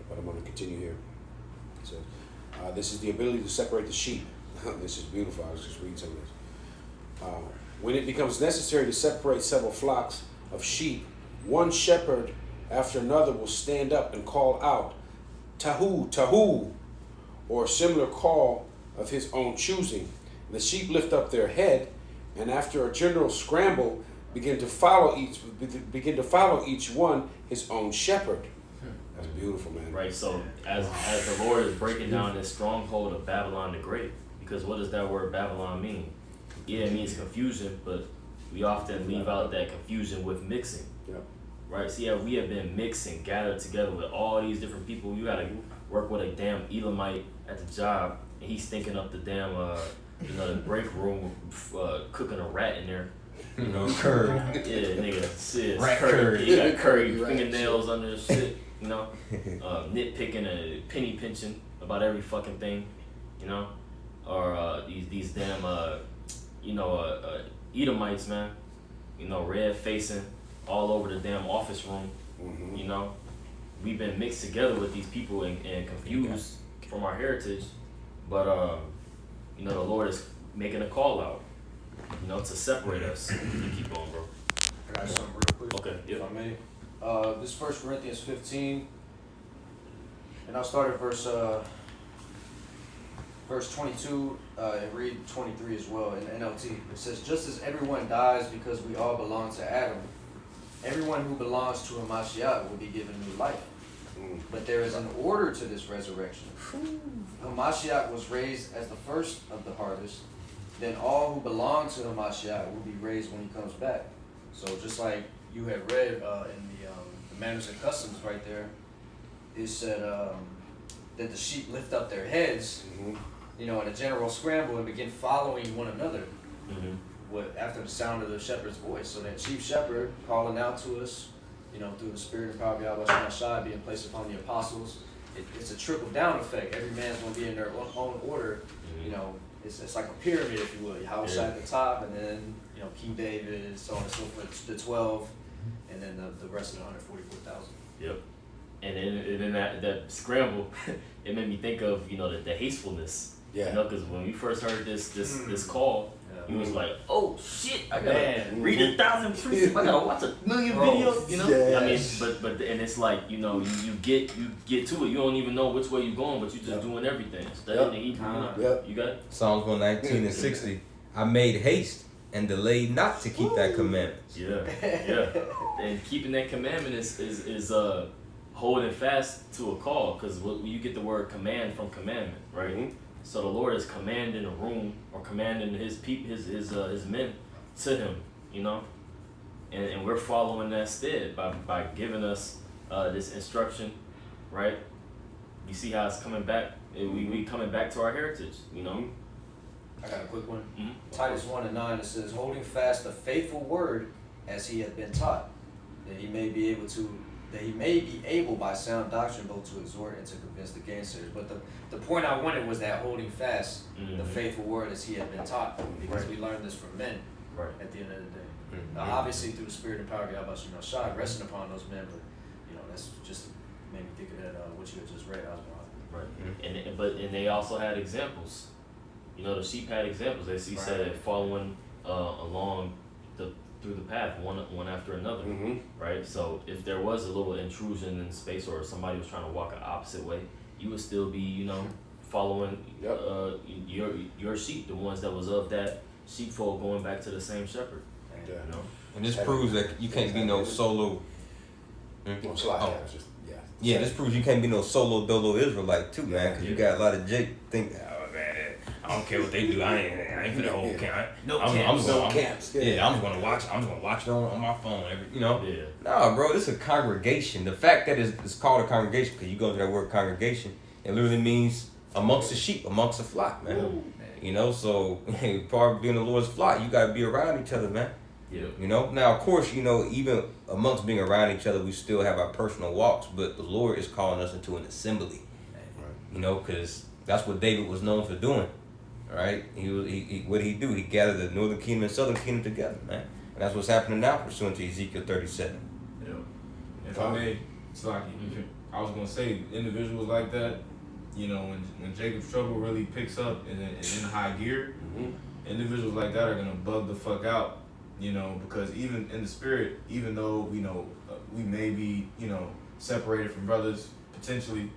But I'm going to continue here. It says, this is the ability to separate the sheep. This is beautiful. I was just reading some of this. When it becomes necessary to separate several flocks of sheep, one shepherd after another will stand up and call out, Tahu, Tahu, or a similar call of his own choosing. The sheep lift up their head, and after a general scramble, begin to follow each one his own shepherd. That's beautiful, man. Right. So as the Lord is breaking down this stronghold of Babylon the Great, because what does that word Babylon mean? Yeah, it means confusion, but we often leave out that confusion with mixing. Yep. Right. See, we have been mixing, gathered together with all these different people. You gotta work with a damn Elamite at the job, and he's thinking up the damn the break room, cooking a rat in there. Curry. Yeah, nigga, sis. Rat curry. curry. He got curry fingernails under his shit, nitpicking and penny pinching about every fucking thing, or these damn Edomites, man, red facing all over the damn office room. We've been mixed together with these people and confused from our heritage, but the Lord is making a call out, to separate us. You keep going, bro. I got something real quick. Okay, yeah. If I may. This 1 Corinthians 15, and I'll start at verse 22 and read 23 as well in NLT. It says, just as everyone dies because we all belong to Adam, everyone who belongs to Hamashiach will be given new life. But there is an order to this resurrection. Hamashiach was raised as the first of the harvest. Then all who belong to Hamashiach will be raised when he comes back. So just like you had read in the manners and customs right there, it said that the sheep lift up their heads, in a general scramble and begin following one another after the sound of the shepherd's voice. So that chief shepherd calling out to us, through the spirit and power of Yahweh Shai being placed upon the apostles. It's a trickle-down effect. Every man's going to be in their own order. It's like a pyramid, if you will. Yahweh Shai at the top, and then King David, so on and so forth, the 12, and then the rest of the 144,000. Yep. And then that scramble, it made me think of the hastefulness. Yeah. Because when we first heard this call, he was like, "Oh shit, I gotta Man. read 1,000 precepts. I gotta watch 1,000,000 videos." Yes. I mean, but and it's like you get to it. You don't even know which way you're going, but you're just doing everything. Studying the Hebrew. Yep. You got it. Psalms 119 and 60. I made haste and delayed not to keep that commandment. Yeah. And keeping that commandment is holding fast to a call, because you get the word command from commandment, right? So the Lord is commanding a room or commanding his men to him, and we're following that stead by giving us this instruction, right? You see how it's coming back. We coming back to our heritage, I got a quick one. Mhm. Titus 1:9, it says, holding fast the faithful word as he had been taught, that he may be able by sound doctrine both to exhort and to convince the gainsayers. But the point I wanted was that holding fast the faithful word as he had been taught, because we learned this from men at the end of the day. Obviously through the spirit and power of Yahweh Shai, resting upon those men, but that's just made me think of that what you had just read. Right. And they also had examples. The sheep had examples, as he said, following along through the path, one after another, right? So if there was a little intrusion in space, or somebody was trying to walk an opposite way, you would still be, following your sheep, the ones that was of that sheepfold, going back to the same shepherd. Yeah. And this proves that you can't be no solo. Yeah, this proves you can't be no solo dolo Israelite too, man. Because you got a lot of Jake think, oh man, I don't care what they do. I ain't for the whole camp. I'm just gonna watch. I'm just gonna watch it on my phone. Yeah. Nah, bro, this is a congregation. The fact that it's called a congregation, because you go to that word congregation, it literally means amongst the sheep, amongst the flock, man. Ooh. So part of being the Lord's flock, you gotta be around each other, man. Yeah. Now of course, even amongst being around each other, we still have our personal walks, but the Lord is calling us into an assembly. Right. Because that's what David was known for doing. Right? What did he do? He gathered the northern kingdom and southern kingdom together, man. And that's what's happening now, pursuant to Ezekiel 37. Yeah. If I may, I was gonna say individuals like that, when Jacob's trouble really picks up and in high gear, individuals like that are gonna bug the fuck out. Because even in the spirit, even though we may be separated from brothers potentially,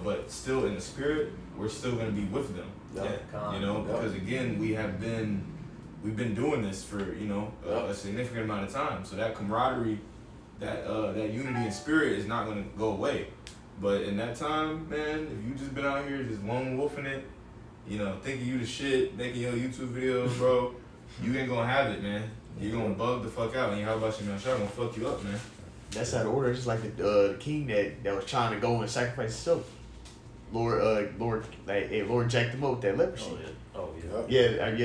but still in the spirit, we're still gonna be with them. Because again, we've been doing this for a significant amount of time. So that camaraderie, that unity in spirit is not gonna go away. But in that time, man, if you just been out here just lone wolfing it, thinking you the shit, making your YouTube videos, bro. You ain't gonna have it, man. You're gonna bug the fuck out, and how about you, man? Shepard gonna fuck you up, man. That's out of order. It's just like the king that was trying to go and sacrifice himself. Lord jacked him up with that leprosy. Yeah.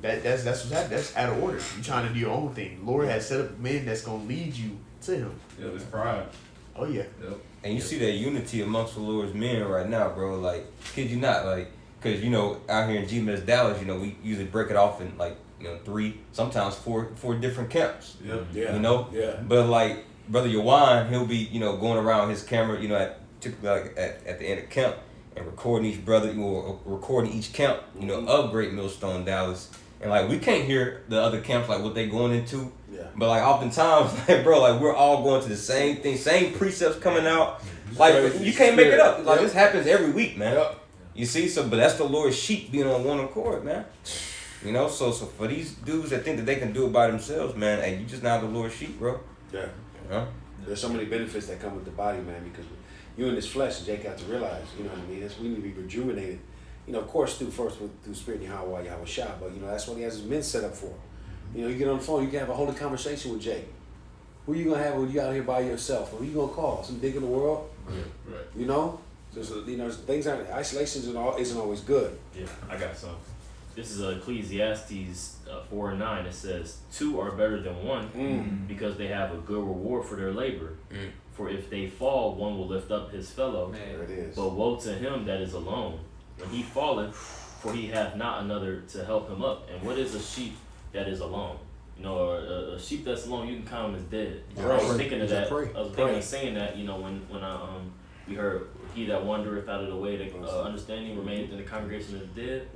That's what's happening. That's out of order. You trying to do your own thing. Lord has set up men that's gonna lead you to him. Yeah, it's pride. Oh yeah. Yep. And you see that unity amongst the Lord's men right now, bro. Like, kid you not, because out here in GMS Dallas, we usually break it off in 3, sometimes four different camps. Yep. Yeah. Yeah. But like Brother Yawan, he'll be going around his camera, typically at the end of camp, and recording each brother, recording each camp, of Great Millstone Dallas. And we can't hear the other camps what they going into. Yeah. But oftentimes, we're all going to the same thing, same precepts coming out. You can't make it up. This happens every week, man. Yep. You see, but that's the Lord's sheep being on one accord, man. So for these dudes that think that they can do it by themselves, man, hey, you just not the Lord's sheep, bro. Yeah. There's so many benefits that come with the body, man, because you in this flesh, Jake got to realize, you know what I mean? We need to be rejuvenated. Of course, through Spirit and Yahweh Shai, but that's what he has his men set up for. You get on the phone, you can have a holy conversation with Jake. Who you gonna have when you out here by yourself? Who you gonna call? Some dick in the world? Right. There's things that isolation isn't always good. Yeah, I got some. This is Ecclesiastes 4:9. It says, 2 are better than 1 because they have a good reward for their labor. For if they fall, one will lift up his fellow. There it is. But woe to him that is alone. When he falleth, for he hath not another to help him up. And what is a sheep that is alone? A sheep that's alone, you can count him as dead. I was thinking of that. I was thinking of saying that, when we heard, he that wandereth out of the way to understanding remaineth in the congregation of the dead.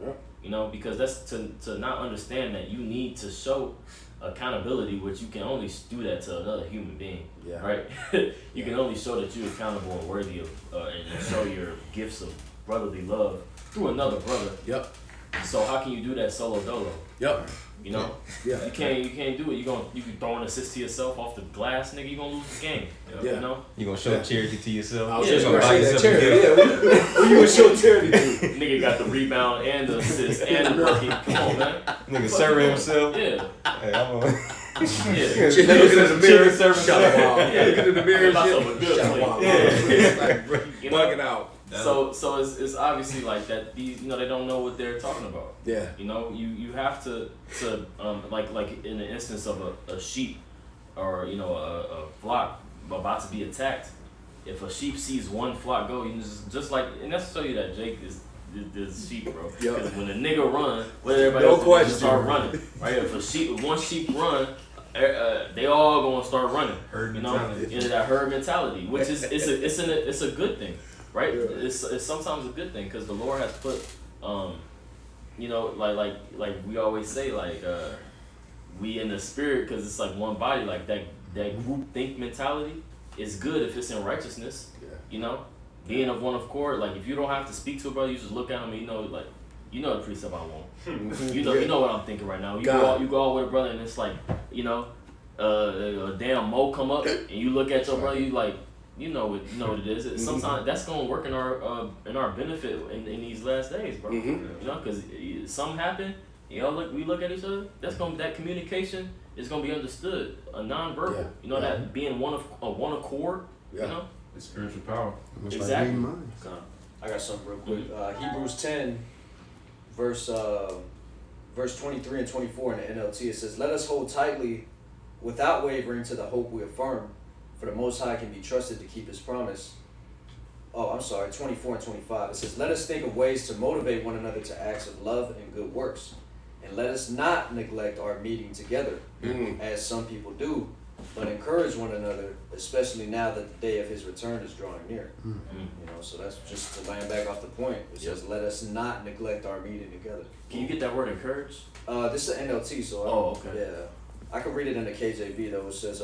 Because that's to not understand that you need to show accountability, which you can only do that to another human being, right? You can only show that you're accountable and worthy of, and show your gifts of brotherly love through another brother. Yep. So how can you do that solo dolo? Yep. Yeah. You can't do it. You can throw an assist to yourself off the glass, nigga. You gonna lose the game. Yeah. You gonna show charity to yourself. I was just gonna buy yourself a gift. Who you gonna show charity to? Nigga got the rebound and the assist and the bucket. Come on, man. Nigga serving himself. Yeah. Hey, I'm on. Looking in the mirror, serving. Looking in the mirror, myself a good plate. bugging out. So it's obviously like that. These, you know, they don't know what they're talking about. Yeah. You know, you have to like in the instance of a sheep or, you know, a flock about to be attacked. If a sheep sees one flock go, you just like, and that's to show you that Jake is sheep, bro. Yep. Because when a nigga run, what everybody No else do, question. just start running, right? If one sheep run, they all gonna start running. Herd You know, mentality. into that herd mentality, which is it's a good thing, right? Yeah. It's sometimes a good thing because the Lord has put, you know, like we always say, like we in the spirit, because it's like one body, like that group think mentality is good if it's in righteousness. Yeah. You know, being of one accord. Like if you don't have to speak to a brother, you just look at him and you know, like, you know the precept I want. You know what I'm thinking right now. You go out with a brother and it's like, you know, a damn mo come up and you look at your brother, you like, you know what it is. Sometimes that's gonna work in our benefit in these last days, bro. Mhm. You know, because something happen, we look at each other. That communication is gonna be understood, a nonverbal. Yeah. You know, that being one accord. Yeah. You know. It's spiritual power. Almost Exactly. like reading minds. I got something real quick. Hebrews 10, verse 23 and 24 in the NLT. It says, "Let us hold tightly without wavering to the hope we affirm, for the Most High can be trusted to keep his promise." Oh, I'm sorry, 24 and 25. It says, "Let us think of ways to motivate one another to acts of love and good works. And let us not neglect our meeting together, as some people do, but encourage one another, especially now that the day of his return is drawing near." You know, so that's just to land back off the point. It says, "Let us not neglect our meeting together." Can you get that word encourage? This is an NLT, so Okay. yeah, I can read it in the KJV though. It says,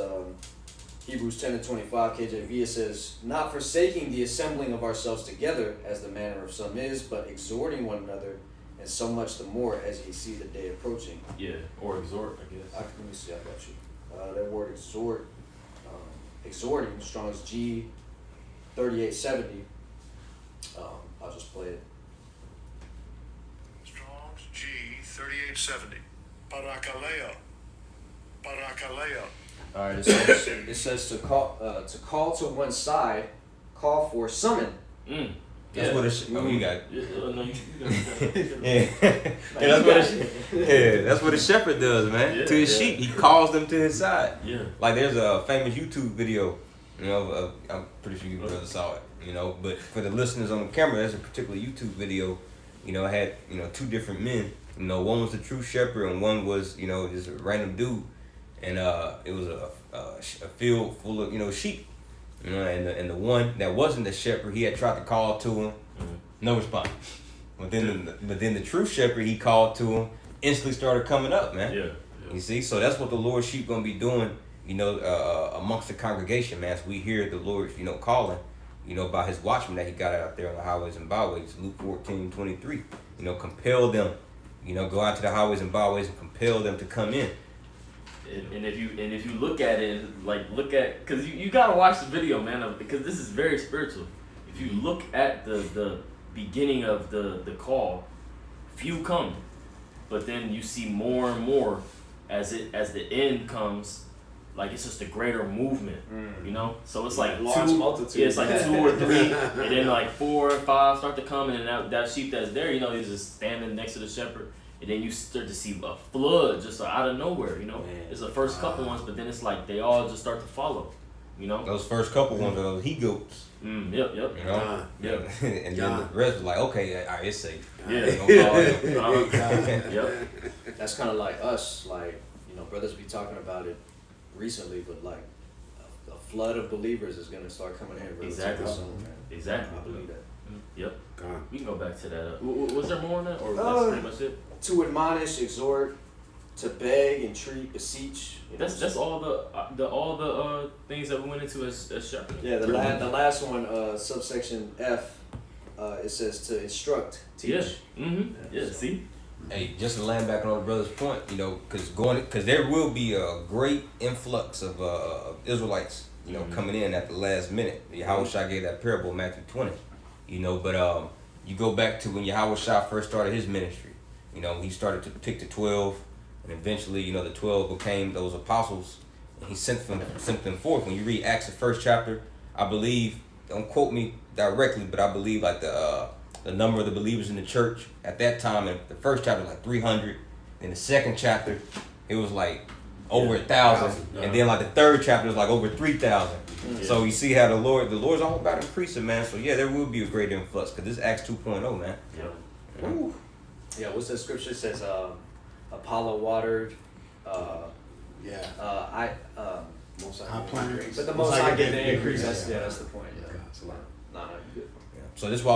Hebrews 10 and 25 KJV. It says, "Not forsaking the assembling of ourselves together, as the manner of some is, but exhorting one another, and so much the more as ye see the day approaching." Yeah, or exhort, I guess. Let me see, I got you. That word exhort, exhorting, Strong's G 3870. I'll just play it. Strong's G 3870. Parakaleo. Parakaleo. All right, it says to call to one side, call for summon. That's what it's. Oh, you got it. No, you Yeah, that's what a shepherd does, man. Yeah, to his sheep, he calls them to his side. Yeah. Like there's a famous YouTube video, you know. I'm pretty sure you brothers saw it, you know. But for the listeners on the camera, there's a particular YouTube video. You know, it had two different men. You know, one was the true shepherd, and one was just a random dude. And it was a field full of sheep. You know, and the one that wasn't the shepherd, he had tried to call to him, no response. But then the true shepherd, he called to him, instantly started coming up, man. Yeah. You see, so that's what the Lord's sheep gonna be doing, amongst the congregation, man. As we hear the Lord, calling, by his watchmen that he got out there on the highways and byways. Luke 14:23. Compel them, go out to the highways and byways and compel them to come in. And if you look at it, because you gotta watch the video, man, because this is very spiritual. If you look at the beginning of the call, few come, but then you see more and more as the end comes. Like it's just a greater movement, So it's like Large two, multitude. Yeah, it's like 2 or 3, and then like 4 or 5 start to come, and then that sheep that's there, he's just standing next to the shepherd. And then you start to see a flood just out of nowhere, It's the first couple ones, but then it's like they all just start to follow, Those first couple ones are those he goats. Yep. Yep. And then the rest was like, okay, all right, it's safe. Yeah. Yep. That's kind of like us, brothers be talking about it recently, but like a flood of believers is gonna start coming in relatively Exactly. soon, man. Exactly. I believe that. Yep. God. We can go back to that. Was there more on that, or that's pretty much it? To admonish, exhort, to beg, entreat, beseech. That's all the things that we went into as shepherd. Yeah, the last one, subsection F, it says to instruct, teach. Yeah. Yeah. See. Hey, just to land back on the brother's point, because there will be a great influx of Israelites, coming in at the last minute. Yahushua gave that parable in Matthew 20, but you go back to when Yahushua first started his ministry. He started to pick the 12, and eventually, the 12 became those apostles, and he sent them forth. When you read Acts, the first chapter, I believe don't quote me directly, but I believe like the number of the believers in the church at that time, in the first chapter was like 300. In the second chapter, it was like over 1,000, and then like the third chapter was like over 3,000. So you see how the Lord's all about increasing, man. So yeah, there will be a great influx because this Acts 2.0, man. Yep. Ooh. Yeah, what's that scripture? It says Apollo watered, Most I planted. but the Most High gave the increase. That's the point. Yeah. It's a lot. Nah, good. So this is why,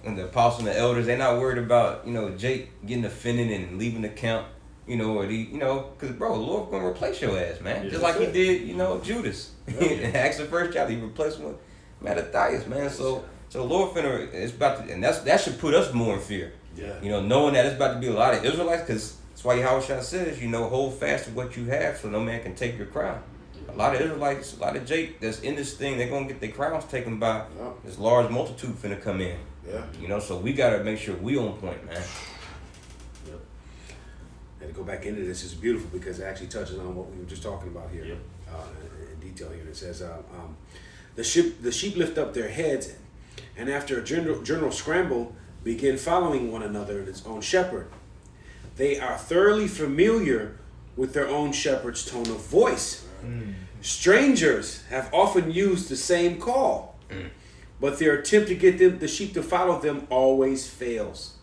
and the apostles and the elders, they're not worried about, Jake getting offended and leaving the camp, or because, bro, the Lord gonna replace your ass, man. Yeah, just like he it. did, Judas. In Acts the first chapter, he replaced him with Mattathias, man. So Lord finna, it's about to, and that should put us more in fear. Yeah. Knowing that it's about to be a lot of Israelites, because that's why Yahushua says, hold fast to what you have so no man can take your crown. A lot of Israelites, a lot of Jake that's in this thing, they're gonna get their crowns taken by this large multitude finna come in. Yeah. So we gotta make sure we on point, man. Yep. And to go back into this is beautiful because it actually touches on what we were just talking about here. Yep. In detail here. It says the sheep lift up their heads, and after a general scramble, begin following one another and its own shepherd. They are thoroughly familiar with their own shepherd's tone of voice. Strangers have often used the same call, but their attempt to get the sheep to follow them always fails.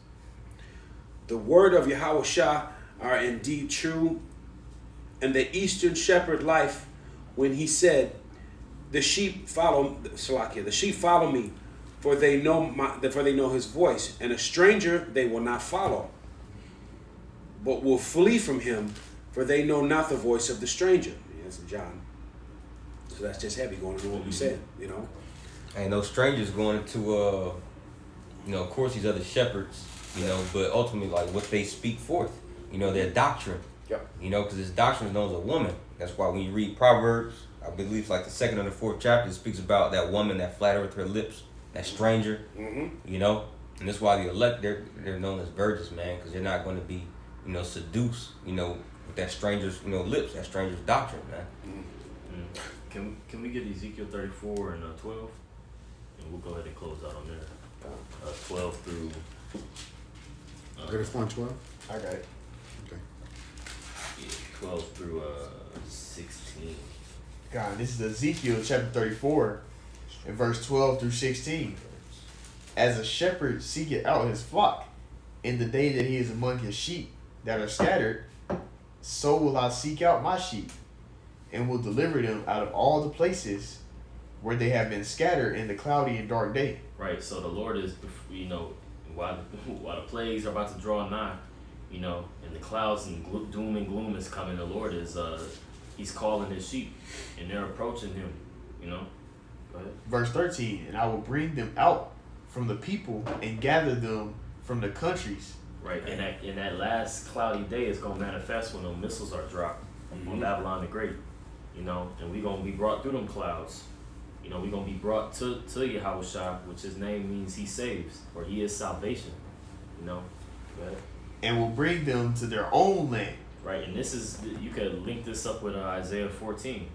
The word of Yahushua are indeed true, and the Eastern shepherd life, when he said, "The sheep follow me, for they know his voice, and a stranger they will not follow, but will flee from him, for they know not the voice of the stranger." That's John. So that's just heavy going into what we said, Ain't no strangers going into of course these other shepherds, but ultimately like what they speak forth, their doctrine. Yep. Because this doctrine is known as a woman. That's why when you read Proverbs, I believe it's like the 2nd or the 4th chapter, it speaks about that woman that flattereth her lips, that stranger. Mm-hmm. And that's why the elect they're known as virgins, man, because they're not going to be seduced, with that stranger's lips, that stranger's doctrine, man. Can we get Ezekiel 34 and 12? And we'll go ahead and close out on there. 12 through. 34 and 12? I got it. Okay. Yeah, 12 through 16. God, this is Ezekiel chapter 34 and verse 12 through 16. As a shepherd seeketh out his flock in the day that he is among his sheep that are scattered, so will I seek out my sheep, and will deliver them out of all the places where they have been scattered in the cloudy and dark day. Right, so the Lord is, while the plagues are about to draw nigh, and the clouds and doom and gloom is coming, the Lord is, he's calling his sheep, and they're approaching him, Go ahead. Verse 13, and I will bring them out from the people and gather them from the countries. Right, and that last cloudy day is going to manifest when those missiles are dropped on Babylon the Great, and we're going to be brought through them clouds. We're going to be brought to Yahushua, which his name means he saves, or he is salvation, Go ahead. And will bring them to their own land. Right, and this is, you could link this up with Isaiah 14,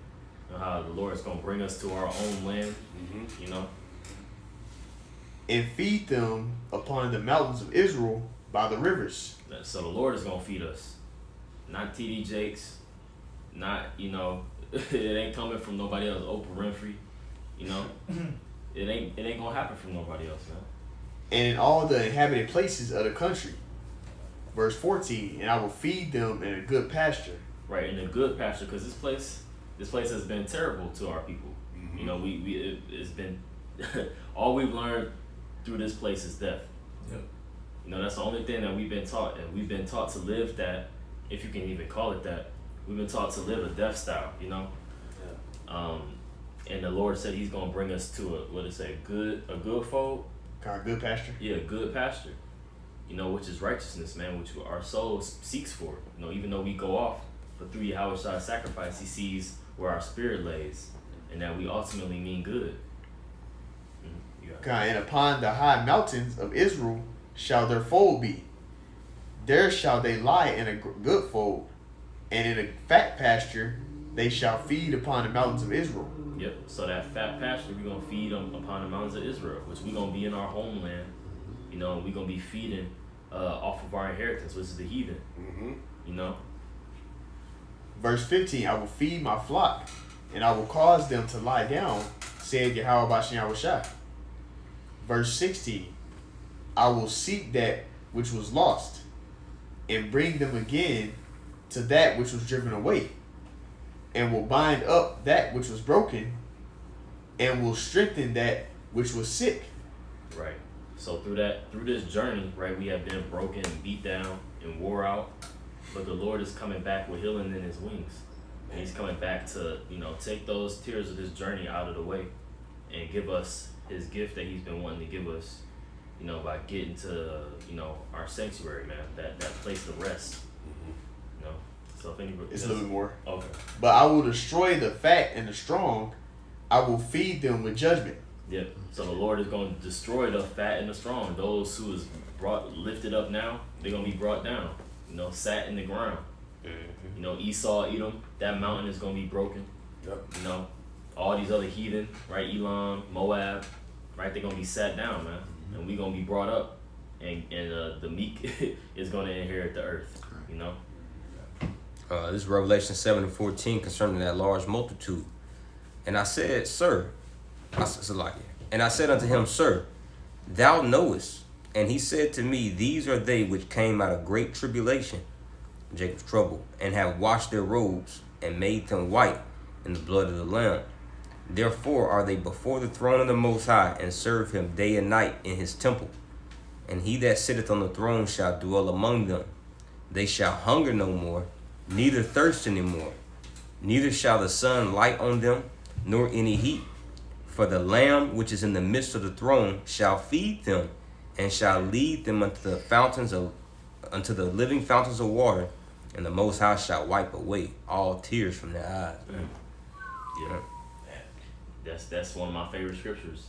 how the Lord is going to bring us to our own land, And feed them upon the mountains of Israel by the rivers. So the Lord is going to feed us, not TD Jakes, not, it ain't coming from nobody else, Oprah Winfrey, it ain't going to happen from nobody else, man. And in all the inhabited places of the country. Verse 14, and I will feed them in a good pasture. Right, in a good pasture, because this place has been terrible to our people. It's been all we've learned through this place is death. Yep. That's the only thing that we've been taught, and we've been taught to live that, if you can even call it that. We've been taught to live a death style, and the Lord said He's gonna bring us to a good fold. Kind of good pasture. Yeah, good pasture. Which is righteousness, man, which our soul seeks for. Even though we go off, but through Yahweh's sacrifice, He sees where our spirit lays, and that we ultimately mean good. God, and upon the high mountains of Israel shall their fold be. There shall they lie in a good fold, and in a fat pasture they shall feed upon the mountains of Israel. Yep. So that fat pasture, we're gonna feed them upon the mountains of Israel, which we're gonna be in our homeland. You know, we're gonna be feeding off of our inheritance, which is the heathen. Mm-hmm. You know. Verse 15, I will feed my flock, and I will cause them to lie down, said Yahweh Bashem Yahushua. Verse 16, I will seek that which was lost, and bring them again to that which was driven away, and will bind up that which was broken, and will strengthen that which was sick. Right. So through this journey, right, we have been broken and beat down and wore out, but the Lord is coming back with healing in his wings. And he's coming back to, you know, take those tears of this journey out of the way and give us his gift that he's been wanting to give us, you know, by getting to, you know, our sanctuary, man, that place to rest. You know. So if anybody, It's a little bit more. Okay. But I will destroy the fat and the strong. I will feed them with judgment. Yep. So the Lord is going to destroy the fat and the strong. Those who is lifted up now, they're going to be brought down. You know, sat in the ground. You know, Esau, Edom, that mountain is going to be broken. Yep. You know, all these other heathen, right? Elam, Moab, right? They're going to be sat down, man. And we're going to be brought up. And the meek is going to inherit the earth, you know? This is Revelation 7:14 concerning that large multitude. And I said, Sir, and I said unto him, Sir, thou knowest. And he said to me, These are they which came out of great tribulation, Jacob's trouble, and have washed their robes, and made them white in the blood of the Lamb. Therefore are they before the throne of the Most High, and serve him day and night in his temple. And he that sitteth on the throne shall dwell among them. They shall hunger no more, neither thirst any more. Neither shall the sun light on them, nor any heat. For the Lamb which is in the midst of the throne shall feed them, and shall lead them unto the living fountains of water, and the Most High shall wipe away all tears from their eyes. Yeah. That's one of my favorite scriptures.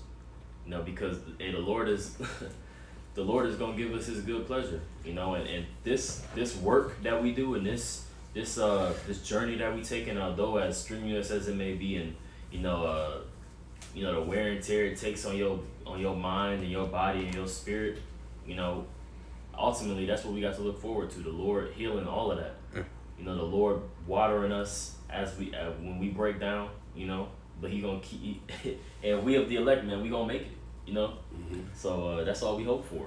You know, because the Lord is the Lord is gonna give us his good pleasure. You know, and this work that we do and this journey that we take, and although as strenuous as it may be, and you know the wear and tear it takes on your mind and your body and your spirit, you know, ultimately that's what we got to look forward to. The Lord healing all of that. You know, the Lord watering us as we when we break down. You know, but he gonna keep, and we of the elect, man, we gonna make it. You know, so that's all we hope for.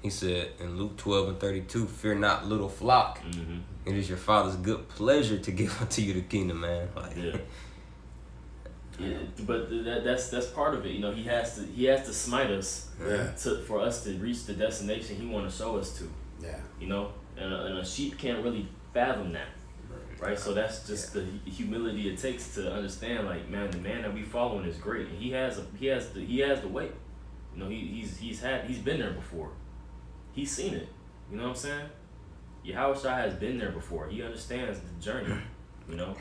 He said in Luke 12:32, Fear not, little flock. It is your Father's good pleasure to give unto you the kingdom, man. Like, yeah, but that's part of it. You know, he has to smite us for us to reach the destination he want to show us to. Yeah. You know, and a sheep can't really fathom that. Right, so that's just the humility it takes to understand. Like, man, the man that we following is great, and he has the way. You know, he's been there before. He's seen it. You know what I'm saying? Yahushua has been there before. He understands the journey. You know.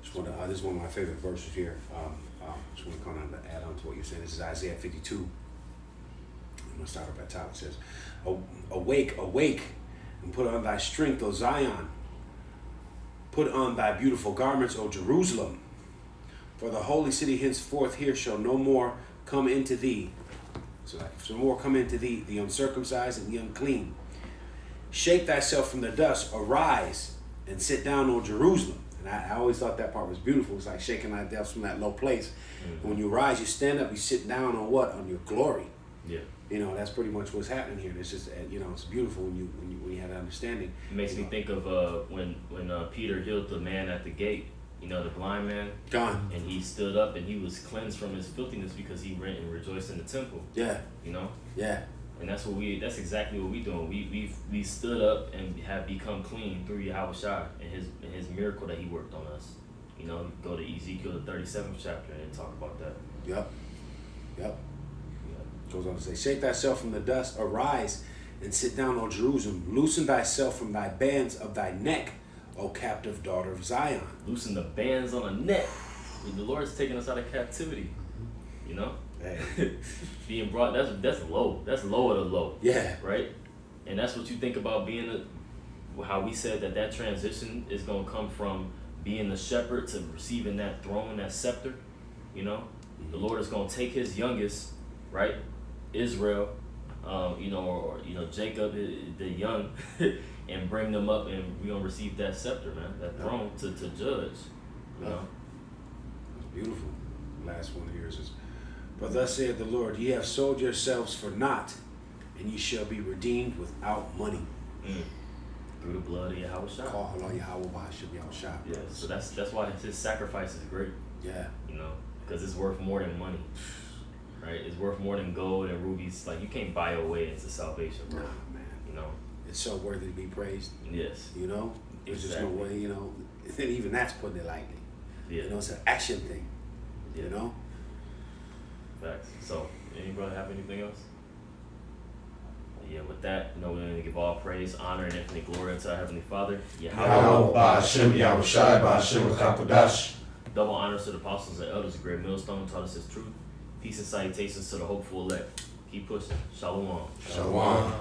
This is one of my favorite verses here. Just want to kind of add on to what you're saying. This is Isaiah 52. I'm gonna start up at the top. It says, "Awake, awake, and put on thy strength, O Zion. Put on thy beautiful garments, O Jerusalem. For the holy city henceforth here shall no more come into thee. So no more come into thee, the uncircumcised and the unclean. Shake thyself from the dust, arise, and sit down, O Jerusalem." And I always thought that part was beautiful. It's like shaking thyself from that low place. And when you rise, you stand up, you sit down on what? On your glory. Yeah. You know, that's pretty much what's happening here. It's just, you know, it's beautiful when you have that understanding. It makes me think of when Peter healed the man at the gate. You know, the blind man. Gone. And he stood up and he was cleansed from his filthiness because he went and rejoiced in the temple. Yeah. You know. Yeah. And that's exactly what we doing. We stood up and have become clean through Yahushua and his miracle that he worked on us. You know, go to Ezekiel the 37th chapter and talk about that. Yep. Goes on to say, "Shake thyself from the dust, arise, and sit down, O Jerusalem. Loosen thyself from thy bands of thy neck, O captive daughter of Zion." Loosen the bands on the neck. The Lord's taking us out of captivity. You know? Hey. Being brought, that's low. That's low of the low. Yeah. Right? And that's what you think about being how we said that transition is going to come from being the shepherd to receiving that throne, that scepter, you know, the Lord is gonna take his youngest, right, Israel, or Jacob, the young, and bring them up, and we're gonna receive that scepter, man, that throne to judge, you know. It's beautiful. Last one here is, but thus saith the Lord, ye have sold yourselves for naught, and ye shall be redeemed without money. Through the blood of Yahushua. Call Allah Yahweh Ba'ashem Yahushua. Yeah, so that's why his sacrifice is great. Yeah. You know, because it's worth more than money, right? It's worth more than gold and rubies. Like, you can't buy your way into salvation, bro. Nah, man. You know. It's so worthy to be praised. Yes. You know, there's just no Exactly. way. You know, even that's putting it lightly. Yeah. You know, it's an action thing. Yeah. You know. Facts. So, anybody have anything else? Yeah, with that, we're going to give all praise, honor, and infinite glory unto our Heavenly Father. Yahweh Ba'ashem Yahushai Ba'ashem L'chakodash. Double honors to the apostles and elders of Great Millstone who taught us his truth. Peace and salutations to the hopeful elect. Keep pushing. Shalom. Shalom.